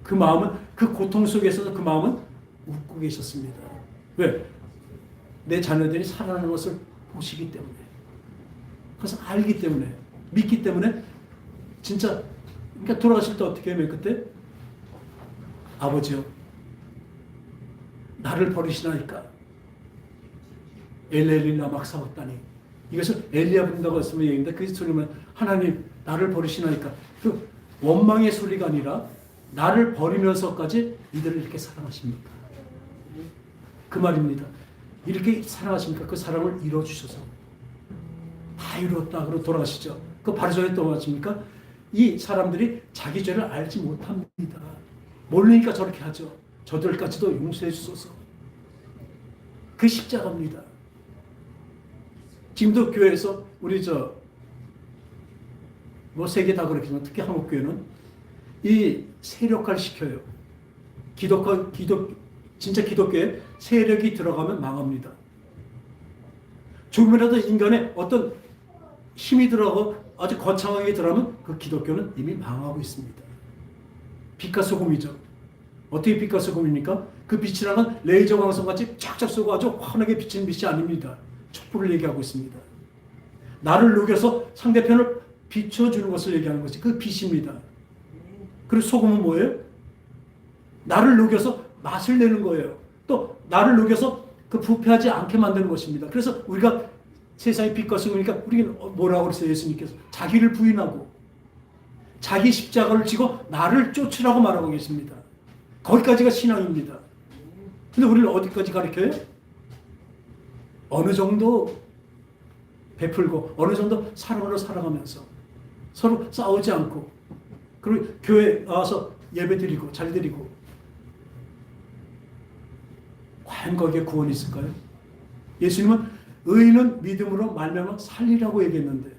그 마음은 그 고통 속에서도 그 마음은 웃고 계셨습니다. 왜? 내 자녀들이 살아나는 것을 보시기 때문에, 그래서 알기 때문에, 믿기 때문에 진짜 그러니까 돌아가실 때 어떻게 하면 그때 아버지요 나를 버리시나이까 엘레리 라막 사왔다니. 이것을 엘리야 부른다고 했으면 얘기인데 그 소리는 하나님 나를 버리시나이까. 그 원망의 소리가 아니라 나를 버리면서까지 이들을 이렇게 사랑하십니까? 그 말입니다. 이렇게 사랑하십니까? 그 사랑을 이뤄주셔서 다 이루었다 그러고 돌아가시죠. 그 바로 전에 또 하십니까? 이 사람들이 자기 죄를 알지 못합니다. 모르니까 저렇게 하죠. 저들까지도 용서해 주소서. 그 십자가입니다. 지금도 교회에서 우리 세계 다 그렇겠지만 특히 한국 교회는 이 세력화를 시켜요. 진짜 기독교에 세력이 들어가면 망합니다. 조금이라도 인간의 어떤 힘이 들어가고 아주 거창하게 들어가면 그 기독교는 이미 망하고 있습니다. 빛과 소금이죠. 어떻게 빛과 소금입니까? 그 빛이라는 건 레이저 광선같이 쫙쫙 쏘고 아주 환하게 비치는 빛이 아닙니다. 촛불을 얘기하고 있습니다. 나를 녹여서 상대편을 비춰주는 것을 얘기하는 것이 그 빛입니다. 그리고 소금은 뭐예요? 나를 녹여서 맛을 내는 거예요. 또 나를 녹여서 그 부패하지 않게 만드는 것입니다. 그래서 우리가 세상의 빛과 소금이니까 우리는 뭐라고 그랬어요? 예수님께서 자기를 부인하고 자기 십자가를 지고 나를 쫓으라고 말하고 계십니다. 거기까지가 신앙입니다. 근데 우리는 어디까지 가르쳐요? 어느 정도 베풀고 어느 정도 사랑으로 살아가면서 서로 싸우지 않고 그리고 교회 나와서 예배 드리고 잘 드리고 과연 거기에 구원이 있을까요? 예수님은 의인은 믿음으로 말미암아 살리라고 얘기했는데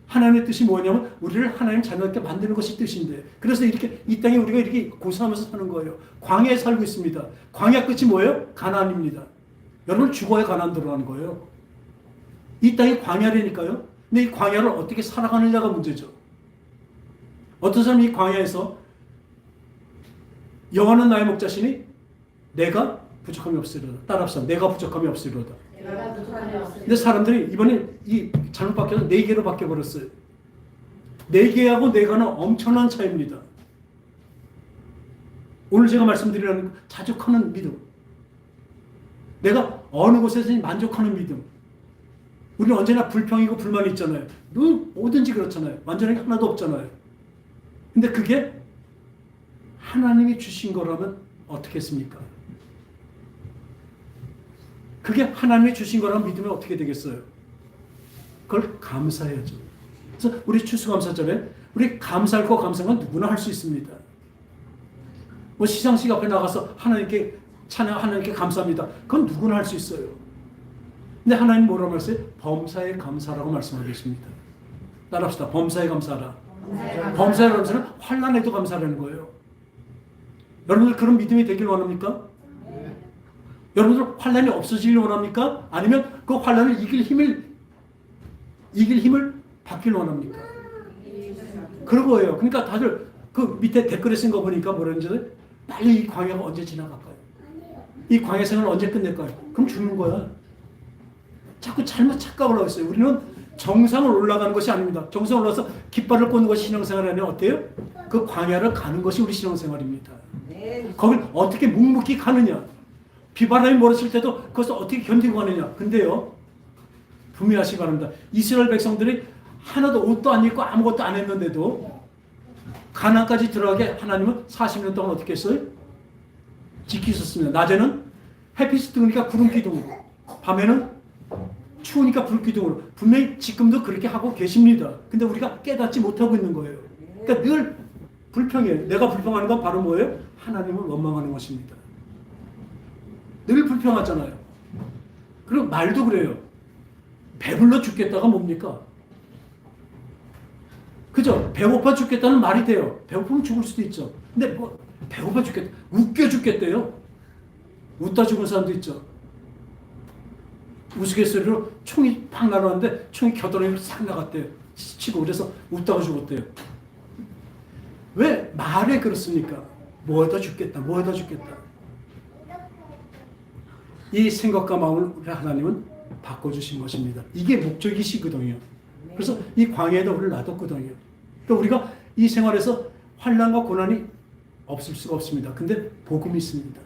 하나님의 뜻이 뭐냐면 우리를 하나님 자녀답게 만드는 것이 뜻인데 그래서 이렇게 이 땅에 우리가 이렇게 고생하면서 사는 거예요. 광야에 살고 있습니다. 광야 끝이 뭐예요? 가나안입니다. 여러분 죽어야 가나안 들어가는 거예요. 이 땅이 광야라니까요. 근데 이 광야를 어떻게 살아가느냐가 문제죠. 어떤 사람이 이 광야에서 여호와는 나의 목자시니 내가 부족함이 없으리로다. 따라합시다. 내가 부족함이 없으리로다. 근데 사람들이 이번에 이 잘못 바뀌어서 4개로 바뀌어버렸어요. 4개하고 내가는 엄청난 차이입니다. 오늘 제가 말씀드리려는 자족하는 믿음. 내가 어느 곳에서 만족하는 믿음. 우리는 언제나 불평이고 불만이 있잖아요. 뭐든지 그렇잖아요. 완전하게 하나도 없잖아요. 근데 그게 하나님이 주신 거라면 어떻게 했습니까? 그게 하나님이 주신 거라면 믿으면 어떻게 되겠어요? 그걸 감사해야죠. 그래서 우리 추수감사절에 우리 감사할 거 감사한 건 누구나 할 수 있습니다. 뭐 시상식 앞에 나가서 하나님께 찬양, 하나님께 감사합니다. 그건 누구나 할 수 있어요. 근데 하나님 뭐라고 말했어요? 범사에 감사라고 말씀하고 계십니다. 따라합시다. 범사에 감사하라. 범사에 감사는 환난에도 감사라는 거예요. 여러분들 그런 믿음이 되길 원합니까? 여러분들 환란이 없어지길 원합니까? 아니면 그 환란을 이길 힘을 받길 원합니까? 그런 거예요. 그러니까 다들 그 밑에 댓글에 쓴 거 보니까 뭐라는지 빨리 이 광야가 언제 지나갈까요? 이 광야 생활을 언제 끝낼까요? 그럼 죽는 거야. 자꾸 잘못 착각을 하고 있어요. 우리는 정상을 올라가는 것이 아닙니다. 정상을 올라서 깃발을 꽂는 것이 신앙생활이 아니라 어때요? 그 광야를 가는 것이 우리 신앙생활입니다. 거길 어떻게 묵묵히 가느냐. 비바람이 몰았을 때도 그것을 어떻게 견디고 가느냐. 근데요, 분명히 하시기 바랍니다. 이스라엘 백성들이 하나도 옷도 안 입고 아무것도 안 했는데도 가나안까지 들어가게 하나님은 40년 동안 어떻게 했어요? 지키셨습니다. 낮에는 햇빛이 뜨니까 구름 기둥으로, 밤에는 추우니까 불 기둥으로. 분명히 지금도 그렇게 하고 계십니다. 근데 우리가 깨닫지 못하고 있는 거예요. 그러니까 늘 불평해요. 내가 불평하는 건 바로 뭐예요? 하나님을 원망하는 것입니다. 늘 불평하잖아요. 그리고 말도 그래요. 배불러 죽겠다가 뭡니까? 그죠? 배고파 죽겠다는 말이 돼요. 배고프면 죽을 수도 있죠. 근데 뭐 배고파 죽겠다. 웃겨 죽겠대요. 웃다 죽은 사람도 있죠. 우스갯소리로 총이 팍 날아왔는데 총이 겨드랑이로 싹 나갔대요. 치고 그래서 웃다가 죽었대요. 왜 말에 그렇습니까? 뭐에다 죽겠다. 뭐에다 죽겠다. 이 생각과 마음을 우리 하나님은 바꿔주신 것입니다. 이게 목적이시거든요. 그래서 이 광야에다 우리를 놔뒀거든요. 그러니까 우리가 이 생활에서 환난과 고난이 없을 수가 없습니다. 근데 복음이 있습니다.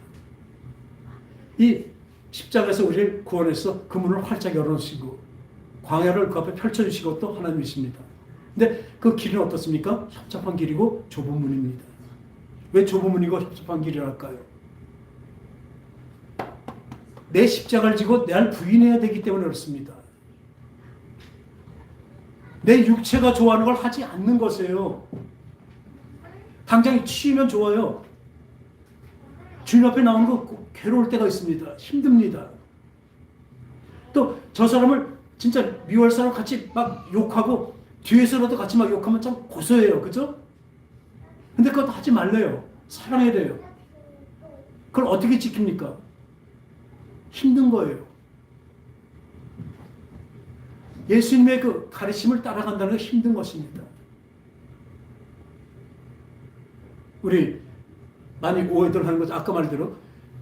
이 십자가에서 우리를 구원해서 그 문을 활짝 열어주시고 광야를 그 앞에 펼쳐주시고 또 하나님이십니다. 근데 그 길은 어떻습니까? 협잡한 길이고 좁은 문입니다. 왜 좁은 문이고 협잡한 길이랄까요? 내 십자가를 지고 나를 부인해야 되기 때문에 그렇습니다. 내 육체가 좋아하는 걸 하지 않는 것이에요. 당장 치유면 좋아요. 주님 앞에 나오는 거 괴로울 때가 있습니다. 힘듭니다. 또 저 사람을 진짜 미워할 사람 같이 막 욕하고 뒤에서라도 같이 막 욕하면 참 고소해요. 그죠? 근데 그것도 하지 말래요. 사랑해야 돼요. 그걸 어떻게 지킵니까? 힘든 거예요. 예수님의 그 가르침을 따라간다는 게 힘든 것입니다. 우리 많이 오해들 하는 거죠. 아까 말대로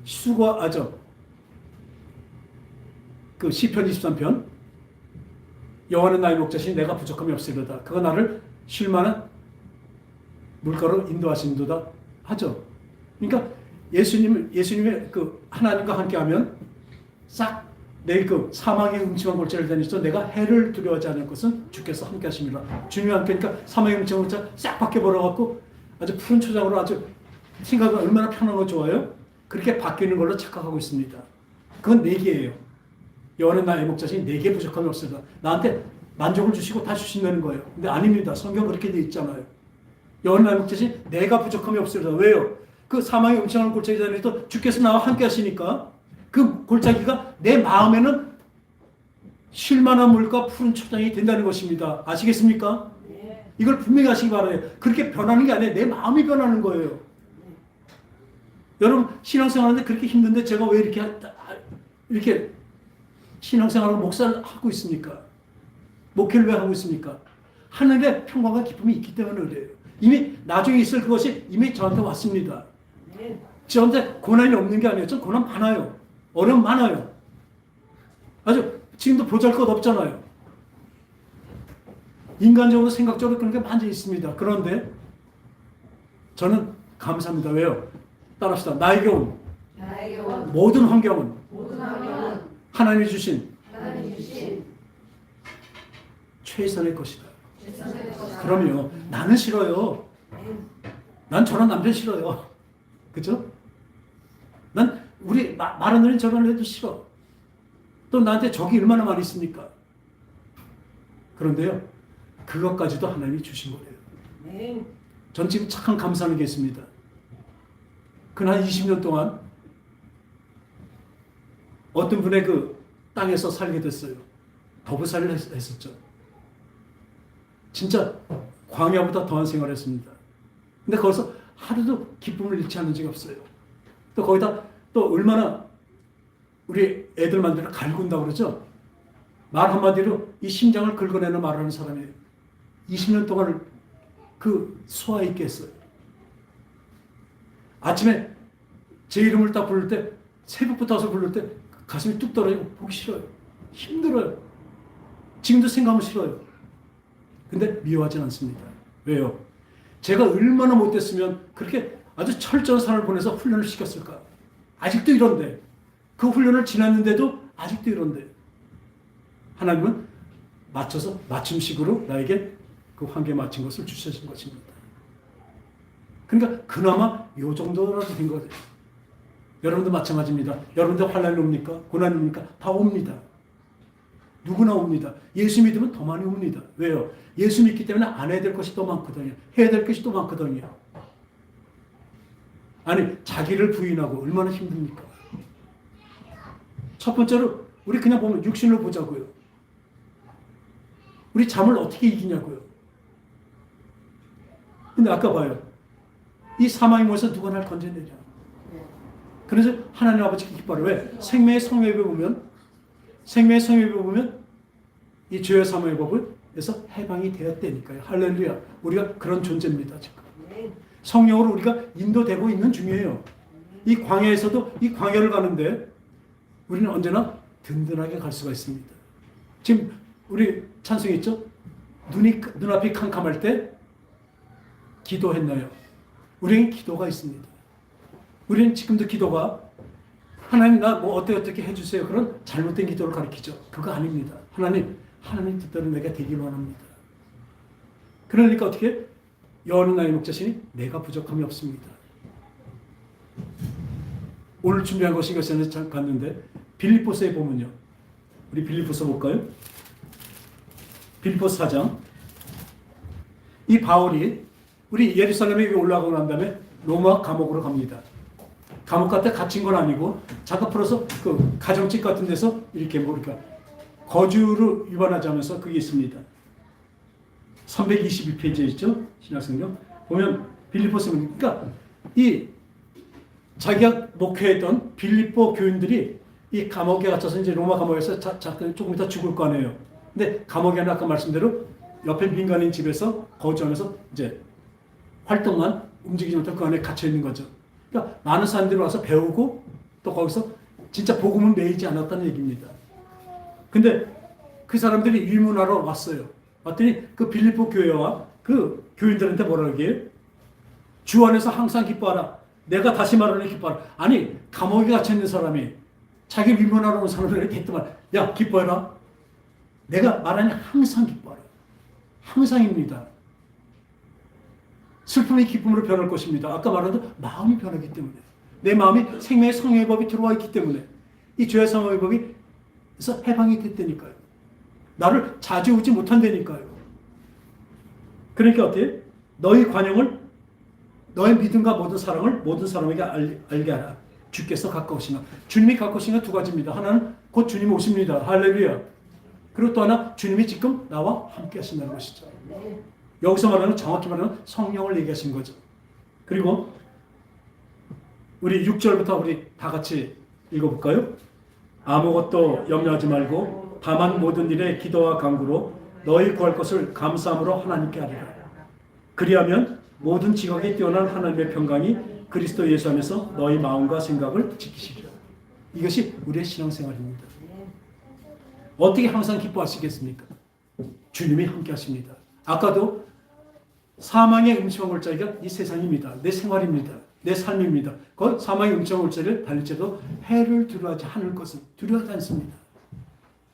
수고하죠. 그 시편 23편 여호와는 나의 목자시니 내가 부족함이 없으리로다. 그가 나를 쉴 만한 물가로 인도하신도다 하죠. 그러니까 예수님의 그 하나님과 함께하면 싹 내 그 사망의 음침한 골짜기를 다니시죠. 내가 해를 두려워하지 않을 것은 주께서 함께 하십니다. 주님과 함께니까 사망의 음침한 골짜기 싹 바뀌어버려갖고 아주 푸른 초장으로 아주 생각은 얼마나 편안하고 좋아요. 그렇게 바뀌는 걸로 착각하고 있습니다. 그건 내게예요. 여호와는 나의 목자시니 내게 부족함이 없으리라. 나한테 만족을 주시고 다 주신다는 거예요. 근데 아닙니다. 성경 그렇게 돼 있잖아요. 여호와는 나의 목자시니 내가 부족함이 없으리라. 왜요? 그 사망의 음침한 골짜기 다니시도 주께서 나와 함께 하시니까 그 골짜기가 내 마음에는 쉴만한 물과 푸른 초장이 된다는 것입니다. 아시겠습니까? 네. 이걸 분명히 하시기 바라요. 그렇게 변하는 게 아니라 내 마음이 변하는 거예요. 여러분 신앙생활하는데 그렇게 힘든데 제가 왜 이렇게 신앙생활을 목사를 하고 있습니까? 목회를 왜 하고 있습니까? 하늘의 평강과 기쁨이 있기 때문에 그래요. 이미 나중에 있을 그것이 이미 저한테 왔습니다. 저한테 고난이 없는 게 아니에요. 전 고난 많아요. 어려움 많아요. 아주 지금도 보잘것 없잖아요. 인간적으로 생각적으로 그런 게 많이 있습니다. 그런데 저는 감사합니다. 왜요? 따라합시다. 나에게 온 모든 환경은 하나님이 주신 최선의 것이다. 그럼요. 나는 싫어요. 난 저런 남편 싫어요. 그죠? 난 우리 말은 애는 저런 애도 싫어. 또 나한테 적이 얼마나 많이 있습니까? 그런데요. 그것까지도 하나님이 주신 거예요. 전 지금 참 감사하는 게 있습니다. 그날 20년 동안 어떤 분의 그 땅에서 살게 됐어요. 더부살이를 했었죠. 진짜 광야보다 더한 생활을 했습니다. 근데 거기서 하루도 기쁨을 잃지 않은 적이 없어요. 또 거기다 또 얼마나 우리 애들 만들어 갈군다고 그러죠. 말 한마디로 이 심장을 긁어내는 말을 하는 사람이에요. 20년 동안을 그 소화 있게 했어요. 아침에 제 이름을 딱 부를 때, 새벽부터 와서 부를 때 가슴이 뚝 떨어지고 보기 싫어요. 힘들어요. 지금도 생각하면 싫어요. 근데 미워하진 않습니다. 왜요? 제가 얼마나 못됐으면 그렇게 아주 철저한 삶을 보내서 훈련을 시켰을까? 아직도 이런데, 그 훈련을 지났는데도 아직도 이런데, 하나님은 맞춰서 맞춤식으로 나에게 그 관계에 맞춘 것을 주셔진 것입니다. 그러니까 그나마 요 정도라도 된 거죠. 여러분도 마찬가지입니다. 여러분도 환난이 옵니까? 고난이 옵니까? 다 옵니다. 누구나 옵니다. 예수 믿으면 더 많이 옵니다. 왜요? 예수 믿기 때문에 안 해야 될 것이 더 많거든요. 해야 될 것이 또 많거든요. 아니, 자기를 부인하고 얼마나 힘듭니까? 첫 번째로 우리 그냥 보면 육신을 보자고요. 우리 잠을 어떻게 이기냐고요. 근데 아까 봐요. 이 사망의 몸에서 누가 날 건져내냐. 그래서 하나님 아버지께 기뻐요. 왜? 생명의 성회에 보면 이 죄의 사망의 법에서 해방이 되었다니까요. 할렐루야. 우리가 그런 존재입니다. 지금. 성령으로 우리가 인도되고 있는 중이에요. 이 광야에서도 이 광야를 가는데 우리는 언제나 든든하게 갈 수가 있습니다. 지금 우리 찬송이 있죠? 눈앞이 캄캄할 때 기도했나요? 우리는 기도가 있습니다. 우리는 지금도 기도가 하나님 나 뭐 어떻게 해주세요. 그런 잘못된 기도를 가리키죠. 그거 아닙니다. 하나님 뜻대로 내가 되길 원합니다. 그러니까 어떻게? 여호와는 나의 목자시니 내가 부족함이 없습니다. 오늘 준비한 것이 이것을 봤는데 빌립보서에 보면요. 우리 빌립보서 볼까요? 빌립보서 4장. 이 바울이 우리 예루살렘에 올라가고 난 다음에 로마 감옥으로 갑니다. 감옥 같은 데 갇힌 건 아니고 잠깐 풀어서 그 가정집 같은 데서 이렇게 뭐랄까 거주를 위반하지 않으면서 그게 있습니다. 322페이지에 있죠? 신약성경 보면 빌립보서 그러니까 이 자기가 목회했던 빌립보 교인들이 이 감옥에 갇혀서 이제 로마 감옥에서 조금 이따 죽을 거 아니에요. 근데 감옥에 아까 말씀대로 옆에 민간인 집에서 거주하면서 이제 활동만 움직이지 못하고 그 안에 갇혀 있는 거죠. 그러니까 많은 사람들이 와서 배우고 또 거기서 진짜 복음은 매이지 않았다는 얘기입니다. 근데 그 사람들이 위문하러 왔어요. 왔더니 그 빌립보 교회와 그 교인들한테 뭐라 그러게요? 주 안에서 항상 기뻐하라. 내가 다시 말하는 기뻐하라. 아니 감옥에 갇혀 있는 사람이 자기 위문하러 온 사람들에게 했더만 야 기뻐해라. 내가 말하니 항상 기뻐하라. 항상입니다. 슬픔이 기쁨으로 변할 것입니다. 아까 말한 대로 마음이 변하기 때문에 내 마음이 생명의 성령의 법이 들어와 있기 때문에 이 죄의 사망의 법에서 해방이 됐다니까요. 나를 자주우지 못한다니까요. 그러니까 어때요? 너희 관용을 너의 믿음과 모든 사랑을 모든 사람에게 알게 하라. 주께서 가까우시나. 주님이 가까우시나 두 가지입니다. 하나는 곧 주님 오십니다. 할렐루야. 그리고 또 하나 주님이 지금 나와 함께 하신다는 것이죠. 여기서 말하는 정확히 말하면 성령을 얘기하신 거죠. 그리고 우리 6절부터 우리 다 같이 읽어볼까요? 아무것도 염려하지 말고 다만 모든 일에 기도와 간구로 너희 구할 것을 감사함으로 하나님께 하리라. 그리하면 모든 지각에 뛰어난 하나님의 평강이 그리스도 예수 안에서 너희 마음과 생각을 지키시리라. 이것이 우리의 신앙생활입니다. 어떻게 항상 기뻐하시겠습니까? 주님이 함께 하십니다. 아까도 사망의 음침한 골짜기가 이 세상입니다. 내 생활입니다. 내 삶입니다. 그 사망의 음침한 골짜기를 달릴지라도 해를 두려워하지 않을 것은 두려워하지 않습니다.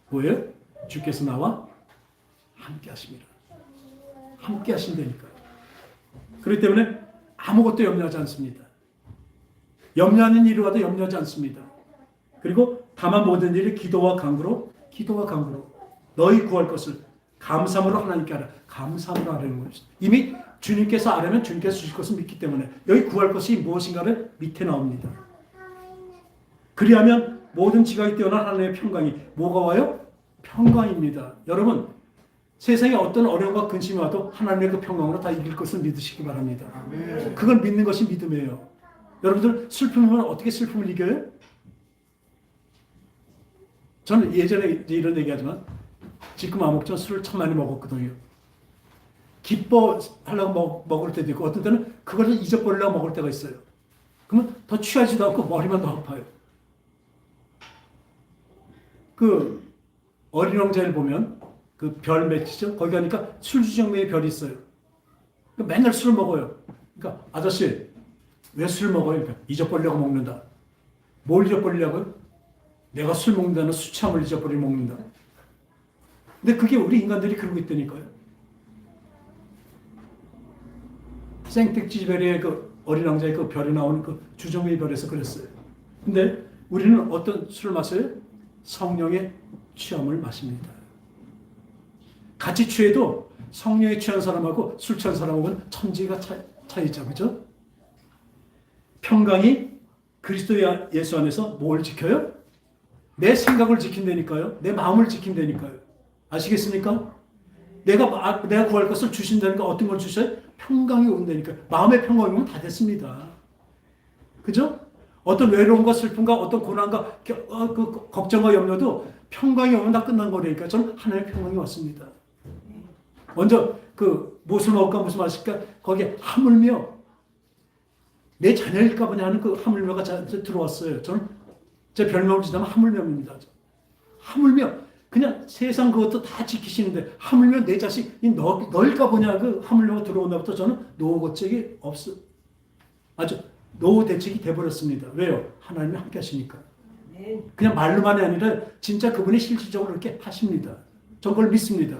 뭐예요? 주께서 나와 함께 하십니다. 함께 하신다니까요. 그렇기 때문에 아무것도 염려하지 않습니다. 염려하는 일이 와도 염려하지 않습니다. 그리고 다만 모든 일이 기도와 간구로 너희 구할 것을 감사함으로 하나님께 하라. 감사함으로 하라는 것이죠. 이미 주님께서 아뢰면 주님께서 주실 것을 믿기 때문에 여기 구할 것이 무엇인가를 밑에 나옵니다. 그리하면 모든 지각이 뛰어난 하나님의 평강이 뭐가 와요? 평강입니다. 여러분 세상에 어떤 어려움과 근심이 와도 하나님의 그 평강으로 다 이길 것을 믿으시기 바랍니다. 그걸 믿는 것이 믿음이에요. 여러분들 슬픔이면 어떻게 슬픔을 이겨요? 저는 예전에 이제 이런 얘기하지만 지금 아무튼 술을 참 많이 먹었거든요. 기뻐하려고 먹을 때도 있고 어떤 때는 그걸 잊어버리려고 먹을 때가 있어요. 그러면 더 취하지도 않고 머리만 더 아파요. 그 어린 왕자를 보면 그 별 맺히죠? 거기 가니까 술주정매의 별이 있어요. 그러니까 맨날 술을 먹어요. 그러니까 아저씨 왜 술 먹어요? 그러니까 잊어버리려고 먹는다. 뭘 잊어버리려고요? 내가 술 먹는다는 수참을 잊어버리려 먹는다. 근데 그게 우리 인간들이 그러고 있다니까요. 생텍쥐베리의 그 어린 왕자의 그 별이 나오는 그 주정의 별에서 그랬어요. 근데 우리는 어떤 술을 마셔요? 성령의 취함을 마십니다. 같이 취해도 성령에 취한 사람하고 술 취한 사람하고는 천지가 차이죠. 그죠? 평강이 그리스도 예수 안에서 뭘 지켜요? 내 생각을 지킨다니까요. 내 마음을 지킨다니까요. 아시겠습니까? 내가 구할 것을 주신다니까 어떤 걸 주셔요? 평강이 온다니까. 마음의 평강이면 다 됐습니다. 그죠? 어떤 외로움과 슬픔과 어떤 고난과 그 걱정과 염려도 평강이 오면 다 끝난 거니까 저는 하나님의 평강이 왔습니다. 먼저 그 무엇을 먹을까 무슨 마실까 거기에 하물며 내 자녀일까 보냐 하는 그 하물며가 들어왔어요. 저는 제 별명을 지자면 하물며입니다. 하물며 그냥 세상 그것도 다 지키시는데 하물며 내 자식이 너일까 보냐 그 하물며가 들어온다부터 저는 노고책이 없어. 아주 노대책이 돼버렸습니다. 왜요? 하나님이 함께 하시니까. 그냥 말로만이 아니라 진짜 그분이 실질적으로 이렇게 하십니다. 전 그걸 믿습니다.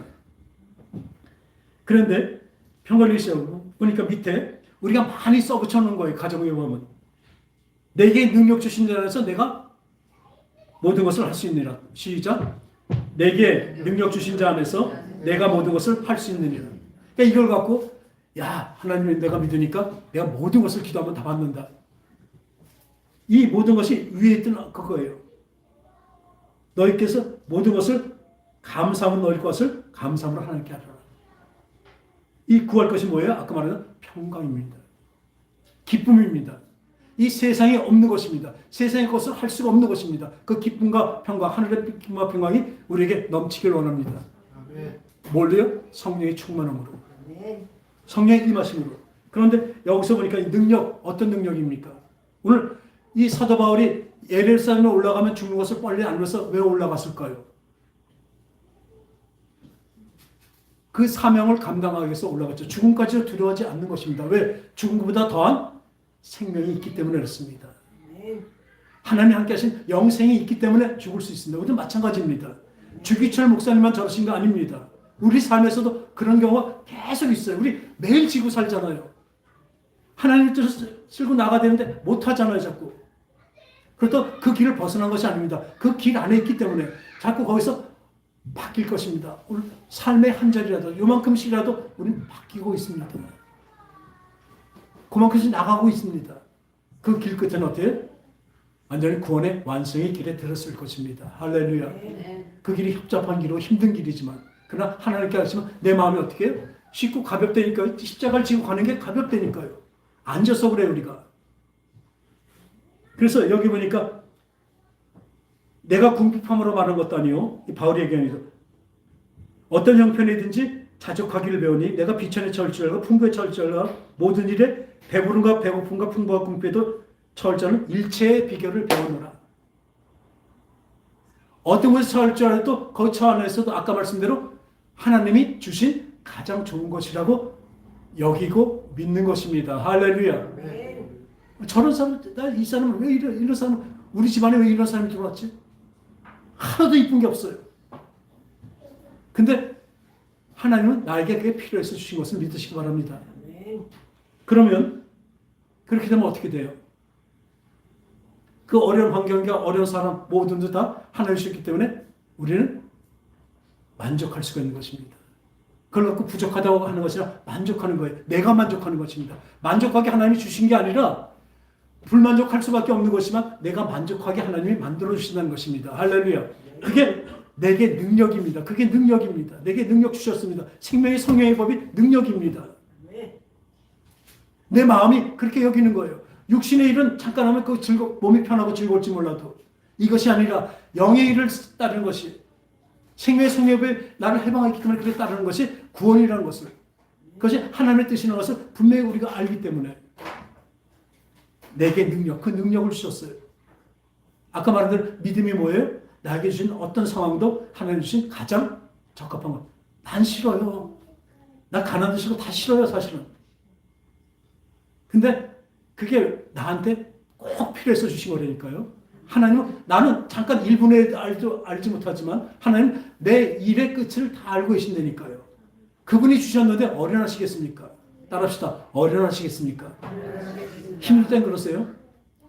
그런데 평강리시오 보니까 밑에 우리가 많이 써붙여 놓은 거예요. 가정에 보면 내게 능력 주신 자 안에서 내가 모든 것을 할 수 있느니라. 시작. 내게 능력 주신 자 안에서 내가 모든 것을 할 수 있느니라. 그러니까 이걸 갖고 야 하나님을 내가 믿으니까 내가 모든 것을 기도하면 다 받는다. 이 모든 것이 위에 있던 그거예요. 너희께서 모든 것을 감사하면 너희 것을 감사함으로 하나님께 하라. 이 구할 것이 뭐예요? 아까 말한 평강입니다. 기쁨입니다. 이 세상에 없는 것입니다. 세상의 것을 할 수가 없는 것입니다. 그 기쁨과 평강, 하늘의 기쁨과 평강이 우리에게 넘치길 원합니다. 뭘로요? 성령의 충만함으로. 성령의 임하심으로. 그런데 여기서 보니까 이 능력, 어떤 능력입니까? 오늘 이 사도 바울이 예루살렘에 올라가면 죽는 것을 빨리 알면서 왜 올라갔을까요? 그 사명을 감당하기 위해서 올라갔죠. 죽음까지도 두려워하지 않는 것입니다. 왜? 죽음보다 더한 생명이 있기 때문에 그렇습니다. 하나님 함께 하신 영생이 있기 때문에 죽을 수 있습니다. 우리도 마찬가지입니다. 주기철 목사님만 저러신 거 아닙니다. 우리 삶에서도 그런 경우가 계속 있어요. 우리 매일 지고 살잖아요. 하나님 뜻을 쓸고 나가야 되는데 못하잖아요. 자꾸. 그렇다고 그 길을 벗어난 것이 아닙니다. 그 길 안에 있기 때문에 자꾸 거기서 바뀔 것입니다. 오늘 삶의 한 자리라도 요만큼씩이라도 우리는 바뀌고 있습니다. 그만큼씩 나가고 있습니다. 그 길 끝에는 어때요? 완전히 구원의 완성의 길에 들었을 것입니다. 할렐루야. 그 길이 협잡한 길이고 힘든 길이지만 그러나 하나님께 하시면 내 마음이 어떻게 해요? 쉽고 가볍다니까요. 십자가를 지고 가는 게 가볍다니까요. 앉아서 그래요 우리가. 그래서 여기 보니까 내가 궁핍함으로 말한 것도 아니요. 이 바울의 얘기입니다. 어떤 형편이든지 자족하기를 배우니 내가 비천에 처할 줄 알고 풍부에 처할 줄 알고 모든 일에 배부름과 배고픔과 풍부와 궁핍에도 처할 줄 아는 일체의 비결을 배우노라. 어떤 것에 처할 줄 알아도 거기 처 안에서도 아까 말씀대로 하나님이 주신 가장 좋은 것이라고 여기고 믿는 것입니다. 할렐루야. 저런 사람, 이 사람은 왜 이런 사람, 우리 집안에 왜 이런 사람이 들어왔지? 하나도 이쁜 게 없어요. 근데 하나님은 나에게 그게 필요해서 주신 것을 믿으시기 바랍니다. 그러면 그렇게 되면 어떻게 돼요? 그 어려운 환경과 어려운 사람 모든들 다 하나님 주셨기 때문에 우리는 만족할 수가 있는 것입니다. 그걸 갖고 부족하다고 하는 것이 아니라 만족하는 거예요. 내가 만족하는 것입니다. 만족하게 하나님이 주신 게 아니라 불만족할 수밖에 없는 것이지만 내가 만족하게 하나님이 만들어 주신다는 것입니다. 할렐루야. 그게 내게 능력입니다. 그게 능력입니다. 내게 능력 주셨습니다. 생명의 성령의 법이 능력입니다. 내 마음이 그렇게 여기는 거예요. 육신의 일은 잠깐 하면 그 몸이 편하고 즐거울지 몰라도 이것이 아니라 영의 일을 따르는 것이, 생명의 성협에 나를 해방하기 때문에 그를 따르는 것이 구원이라는 것을, 그것이 하나님의 뜻이라는 것을 분명히 우리가 알기 때문에 내게 능력, 그 능력을 주셨어요. 아까 말한 대로 믿음이 뭐예요? 나에게 주신 어떤 상황도 하나님 주신 가장 적합한 것. 난 싫어요. 나 가난도 싫고 다 싫어요, 사실은. 근데 그게 나한테 꼭 필요해서 주신 거라니까요. 하나님은, 나는 잠깐 1분에 알지 못하지만 하나님은 내 일의 끝을 다 알고 계신다니까요. 그분이 주셨는데 어련하시겠습니까? 따라합시다. 어련하시겠습니까? 힘들 땐 그러세요?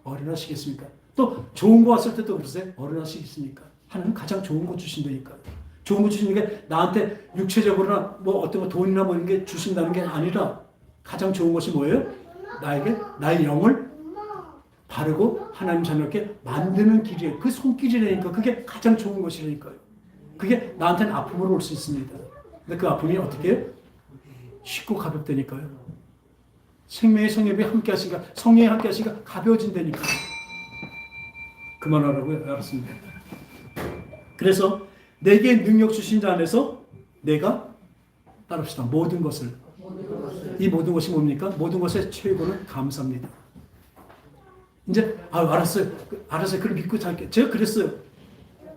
어련하시겠습니까? 또 좋은 거 왔을 때도 그러세요? 어련하시겠습니까? 하나님 가장 좋은 거 주신다니까요. 좋은 거 주시는 게 나한테 육체적으로나 뭐 어떤 거 돈이나 뭐 이런 게 주신다는 게 아니라 가장 좋은 것이 뭐예요? 나에게 나의 영을 바르고 하나님 자녀께 만드는 길이에요. 그 손길이라니까. 그게 가장 좋은 것이라니까요. 그게 나한테는 아픔으로 올 수 있습니다. 근데 그 아픔이 어떻게 해요? 쉽고 가볍다니까요. 생명의 성령이 함께 하시니까, 성령이 함께 하시니까 가벼워진다니까요. 그만하라고요. 알았습니다. 그래서 내게 능력 주신 자 안에서 내가 따릅시다. 모든 것을. 이 모든 것이 뭡니까? 모든 것의 최고는 감사입니다. 이제 알았어요. 알았어요. 그걸 믿고 잘게. 제가 그랬어요.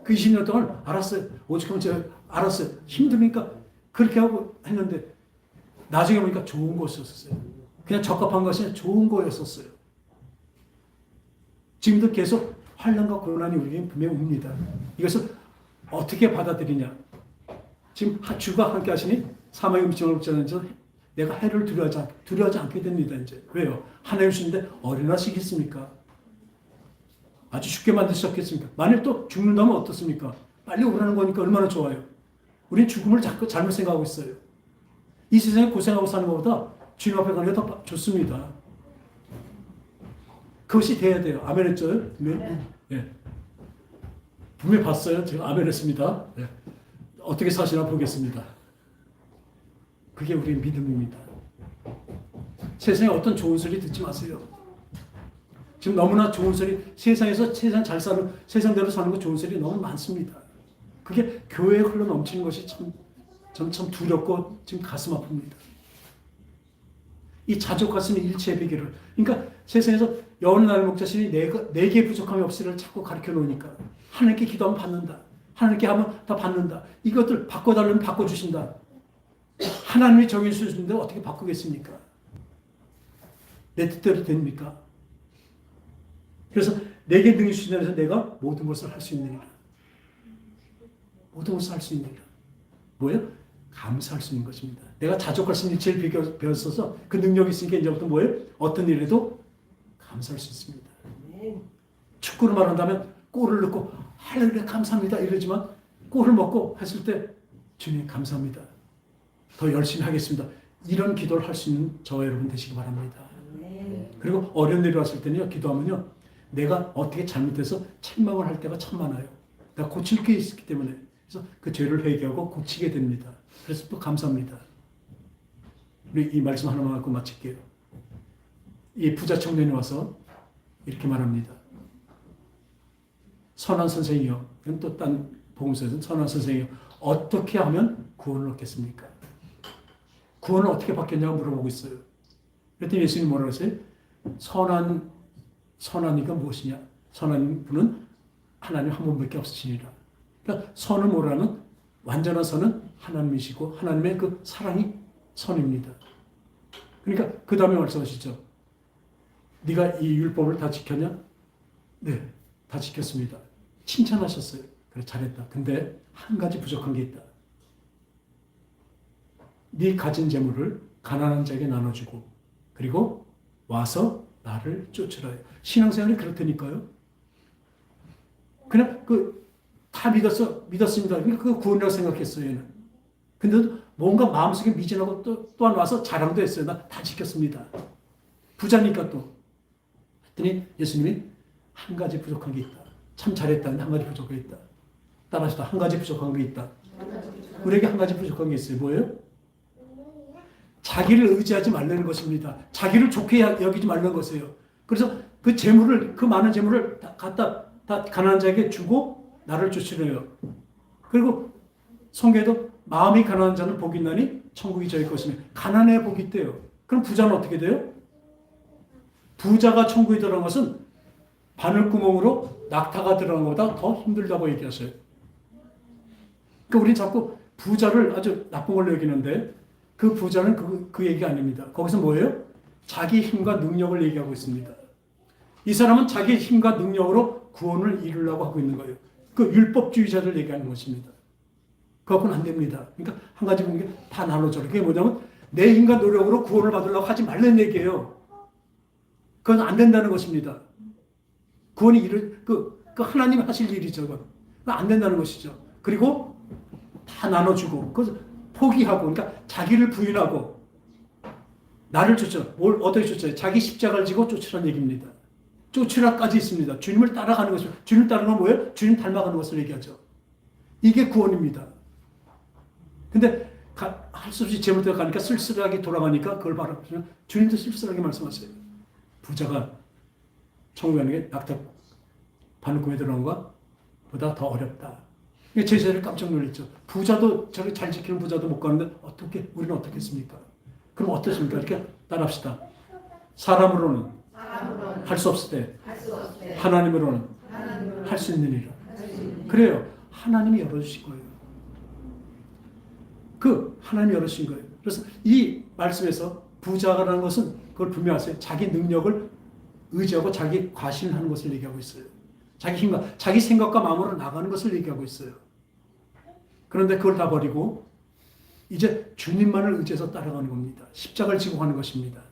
그 20년 동안 알았어요. 오죽하면 제가 알았어요. 힘드니까 그렇게 하고 했는데 나중에 보니까 좋은 것이었어요. 그냥 적합한 것이 아니라 좋은 거였었어요. 지금도 계속 환난과 고난이 우리에게 분명히 옵니다. 이것을 어떻게 받아들이냐. 지금 주가 함께 하시니 사망의 음침을 먹지 않는 내가 해를 두려워하지 않게 됩니다. 이제 왜요? 하나님 주시는데 어린아시겠습니까? 아주 쉽게 만드셨겠습니까? 만일 또 죽는다면 어떻습니까? 빨리 오라는 거니까 얼마나 좋아요. 우리는 죽음을 자꾸 잘못 생각하고 있어요. 이 세상에 고생하고 사는 것보다 주님 앞에 가는 게 더 좋습니다. 그것이 돼야 돼요. 아멘 했죠? 네. 네. 분명히 봤어요. 제가 아멘 했습니다. 네. 어떻게 사시나 보겠습니다. 그게 우리의 믿음입니다. 세상에 어떤 좋은 소리 듣지 마세요. 지금 너무나 좋은 소리, 세상에서 세상 잘 사는, 세상대로 사는 거 좋은 소리 너무 많습니다. 그게 교회에 흘러 넘치는 것이 참 두렵고 지금 가슴 아픕니다. 이 자족 가슴의 일체의 비결을. 그러니까 세상에서 여호와 나의 목자신이 내게 부족함이 없으리를 자꾸 가르쳐 놓으니까 하나님께 기도하면 받는다. 하나님께 하면 다 받는다. 이것들 바꿔달라면 바꿔주신다. 하나님이 정해 주시는데 어떻게 바꾸겠습니까? 내 뜻대로 됩니까? 그래서 내게 능히 주신 데서 내가 모든 것을 할 수 있느니라. 모든 것을 할 수 있느니라. 뭐예요? 감사할 수 있는 것입니다. 내가 자족할 수 있는 일체를 배웠어서 그 능력이 있으니까 이제부터 뭐예요? 어떤 일에도 감사할 수 있습니다. 축구를 말한다면 골을 넣고 할렐루야 감사합니다 이러지만 골을 먹고 했을 때 주님 감사합니다. 더 열심히 하겠습니다. 이런 기도를 할 수 있는 저와 여러분 되시기 바랍니다. 그리고 어려운 일이 왔을 때는요, 기도하면요, 내가 어떻게 잘못해서 책망을 할 때가 참 많아요. 내가 고칠 게 있기 때문에. 그래서 그 죄를 회개하고 고치게 됩니다. 그래서 또 감사합니다. 우리 이 말씀 하나만 갖고 마칠게요. 이 부자 청년이 와서 이렇게 말합니다. 선한 선생이요. 또 딴 복음서에서는 선한 선생이요. 어떻게 하면 구원을 얻겠습니까? 구원을 어떻게 받겠냐고 물어보고 있어요. 그랬더니 예수님이 뭐라고 했어요? 선한 이가 무엇이냐? 선한 분은 하나님 한 분밖에 없으시니라. 그러니까 선을 뭐라면 완전한 선은 하나님이시고 하나님의 그 사랑이 선입니다. 그러니까 그 다음에 말씀하시죠. 네가 이 율법을 다 지켰냐? 네, 다 지켰습니다. 칭찬하셨어요. 그래, 잘했다. 근데 한 가지 부족한 게 있다. 네 가진 재물을 가난한 자에게 나눠주고 그리고 와서 나를 쫓으라. 신앙생활이 그렇다니까요. 그냥 다 믿었습니다. 그 구원이라고 생각했어요. 얘는. 근데 뭔가 마음속에 미진하고 또한 와서 자랑도 했어요. 나 다 지켰습니다. 부자니까 또. 했더니 예수님이 한 가지 부족한 게 있다. 참 잘했다는데 한 가지 부족한 게 있다. 따라하시다. 한 가지 부족한 게 있다. 우리에게 한 가지 부족한 게 있어요. 뭐예요? 자기를 의지하지 말라는 것입니다. 자기를 좋게 여기지 말라는 것이에요. 그래서 그 재물을, 그 많은 재물을 갖다 다 가난한 자에게 주고 나를 쫓으래요. 그리고 성경에도 마음이 가난한 자는 복이 있나니 천국이 저희 것이며 가난해야 복이 있대요. 그럼 부자는 어떻게 돼요? 부자가 천국에 들어간 것은 바늘구멍으로 낙타가 들어간 것보다 더 힘들다고 얘기하세요. 그러니까 우리는 자꾸 부자를 아주 나쁜 걸로 여기는데 그 부자는 그 얘기가 아닙니다. 거기서 뭐예요? 자기 힘과 능력을 얘기하고 있습니다. 이 사람은 자기 힘과 능력으로 구원을 이루려고 하고 있는 거예요. 그 율법주의자들 얘기하는 것입니다. 그것은 안 됩니다. 그러니까 한 가지 보는 게 다 나눠져요. 그게 뭐냐면 내 힘과 노력으로 구원을 받으려고 하지 말라는 얘기예요. 그건 안 된다는 것입니다. 구원이 그 하나님이 하실 일이죠. 그건 안 된다는 것이죠. 그리고 다 나눠주고, 그래서 포기하고, 그러니까 자기를 부인하고, 나를 쫓아. 뭘 어떻게 쫓아요? 자기 십자가를 지고 쫓으라는 얘기입니다. 쫓으라까지 있습니다. 주님을 따라가는 것이죠. 주님 따르는 건 뭐예요? 주님 닮아가는 것을 얘기하죠. 이게 구원입니다. 근데 할 수 없이 제물대로 가니까 쓸쓸하게 돌아가니까 그걸 바라보시면 주님도 쓸쓸하게 말씀하세요. 부자가 천국에 가는 게 낙타 바늘구멍에 들어간 것보다 더 어렵다. 제자들이 깜짝 놀랐죠. 부자도 저렇게 잘 지키는 부자도 못 가는데 우리는 어떻게 했습니까? 그럼 어떻습니까? 이렇게 따라합시다. 사람으로는 할 수 없을 때 하나님으로는 할 수 있는 일이라. 그래요. 하나님이 열어주신 거예요. 하나님이 열어주신 거예요. 그래서 이 말씀에서 부자라는 것은 그걸 분명히 아세요. 자기 능력을 의지하고 자기 과신을 하는 것을 얘기하고 있어요. 자기 힘과 자기 생각과 마음으로 나가는 것을 얘기하고 있어요. 그런데 그걸 다 버리고 이제 주님만을 의지해서 따라가는 겁니다. 십자가를 지고 가는 것입니다.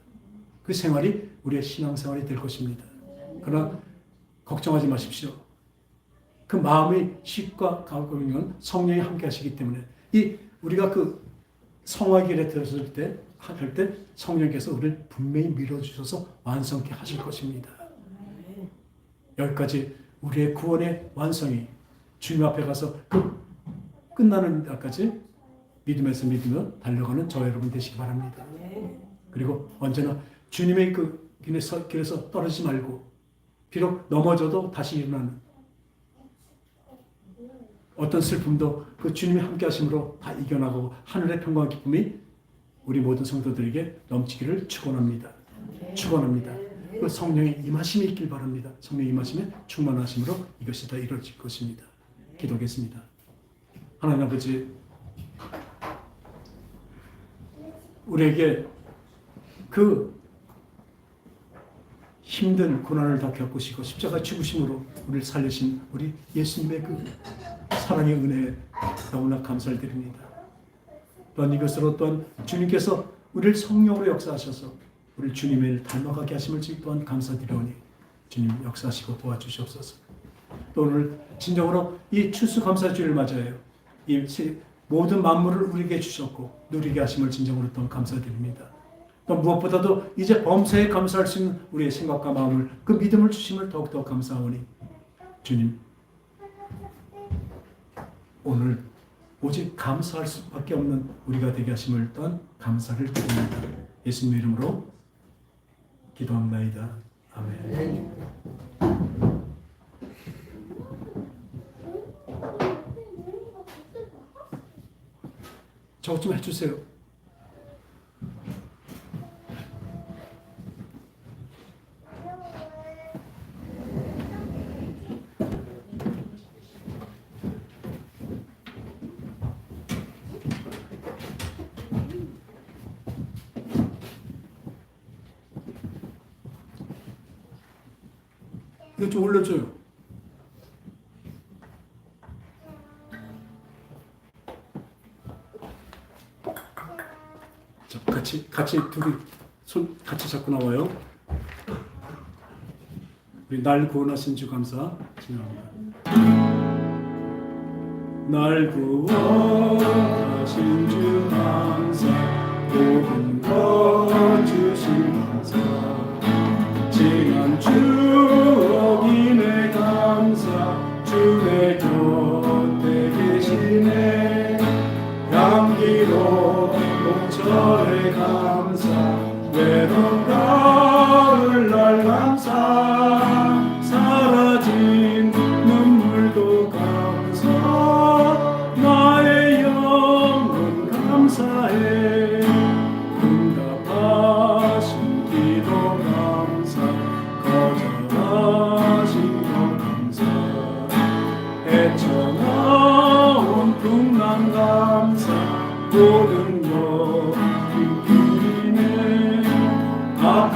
그 생활이 우리의 신앙생활이 될 것입니다. 그러나 걱정하지 마십시오. 그 마음의 씩과 가고는 성령이 함께 하시기 때문에 우리가 그 성화길에 들었을 때 할 때 성령께서 우리를 분명히 밀어주셔서 완성케 하실 것입니다. 여기까지 우리의 구원의 완성이 주님 앞에 가서 끝나는 데까지 믿음에서 믿으며 달려가는 저와 여러분 되시기 바랍니다. 그리고 언제나 주님의 그 길에서 떨어지지 말고 비록 넘어져도 다시 일어나는 어떤 슬픔도 그 주님이 함께 하심으로 다 이겨나가고 하늘의 평강과 기쁨이 우리 모든 성도들에게 넘치기를 축원합니다. 축원합니다. 그 성령의 임하심이 있길 바랍니다. 성령의 임하심에 충만하심으로 이것이 다 이루어질 것입니다. 기도하겠습니다. 하나님 아버지, 우리에게 그 힘든 고난을 다 겪으시고 십자가 죽으심으로 우리를 살리신 우리 예수님의 그 사랑의 은혜에 너무나 감사를 드립니다. 또한 이것으로 또한 주님께서 우리를 성령으로 역사하셔서 우리를 주님을 닮아가게 하심을 또한 감사드리오니 주님 역사하시고 도와주시옵소서. 또 오늘 진정으로 이 추수감사주일을 맞아요. 이 모든 만물을 우리에게 주셨고 누리게 하심을 진정으로 또한 감사드립니다. 또 무엇보다도 이제 범사에 감사할 수 있는 우리의 생각과 마음을 그 믿음을 주심을 더욱더 감사하오니 주님 오늘 오직 감사할 수밖에 없는 우리가 되게 하심을 또한 감사를 드립니다. 예수님의 이름으로 기도합나이다. 아멘. 저것 좀 해주세요. 이거 좀 올려줘요. 자, 같이 둘이 손 같이 잡고 나와요. 우리 날 구원하신 주 감사 진행합니다. 날 구원하신 주 감사, 복음 거주신 감사, 지난 추억이네 감사, 주의 곁에 계시네 향기로 목철의 감사, 외로운 가을날 감사, 사라진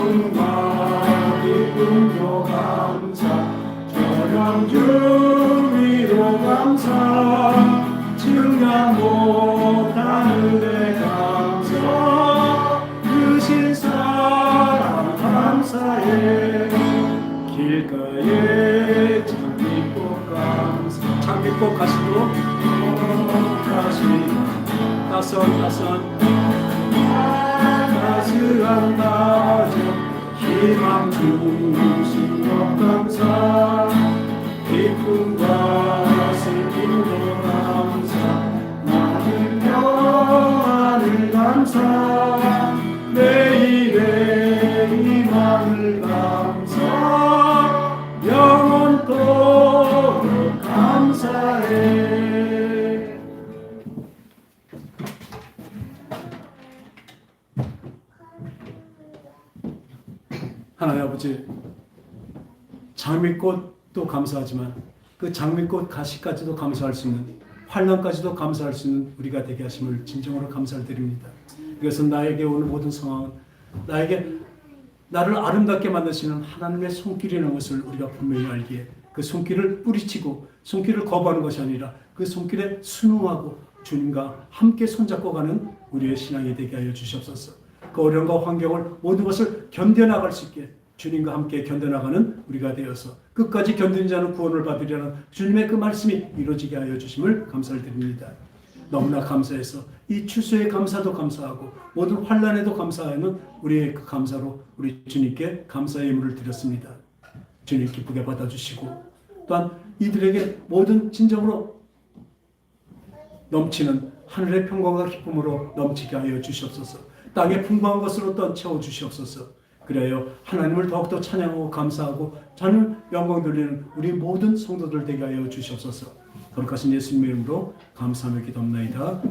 기쁨과 기쁨도 감사 저녁 주위로 감사 증량 못하는 데 감사 크신 사랑 감사해 길가에 장미꽃 감사 장미꽃 가시도 다시 따선 따스한 낮에 희망 주신 것 감사 기쁨과 슬픔도 감사 나는 평안을 감사 내일의 희망을 감사 영원토록 감사해. 하나님 아버지, 장미꽃도 감사하지만 그 장미꽃 가시까지도 감사할 수 있는, 환난까지도 감사할 수 있는 우리가 되게 하심을 진정으로 감사를 드립니다. 이것은 나에게 오는 모든 상황은 나를 아름답게 만드시는 하나님의 손길이라는 것을 우리가 분명히 알기에 그 손길을 뿌리치고 손길을 거부하는 것이 아니라 그 손길에 순응하고 주님과 함께 손잡고 가는 우리의 신앙이 되게 하여 주시옵소서. 그 어려움과 환경을 모든 것을 견뎌나갈 수 있게 주님과 함께 견뎌나가는 우리가 되어서 끝까지 견디는 자는 구원을 받으려는 주님의 그 말씀이 이루어지게 하여 주심을 감사를 드립니다. 너무나 감사해서 이 추수의 감사도 감사하고 모든 환난에도 감사하는 우리의 그 감사로 우리 주님께 감사의 예물을 드렸습니다. 주님 기쁘게 받아주시고 또한 이들에게 모든 진정으로 넘치는 하늘의 평강과 기쁨으로 넘치게 하여 주시옵소서. 땅의 풍부한 것으로 또한 채워주시옵소서. 그래요 하나님을 더욱더 찬양하고 감사하고 자는 영광 돌리는 우리 모든 성도들 되게 하여 주시옵소서. 거룩하신 예수님의 이름으로 감사하며 기도합나이다.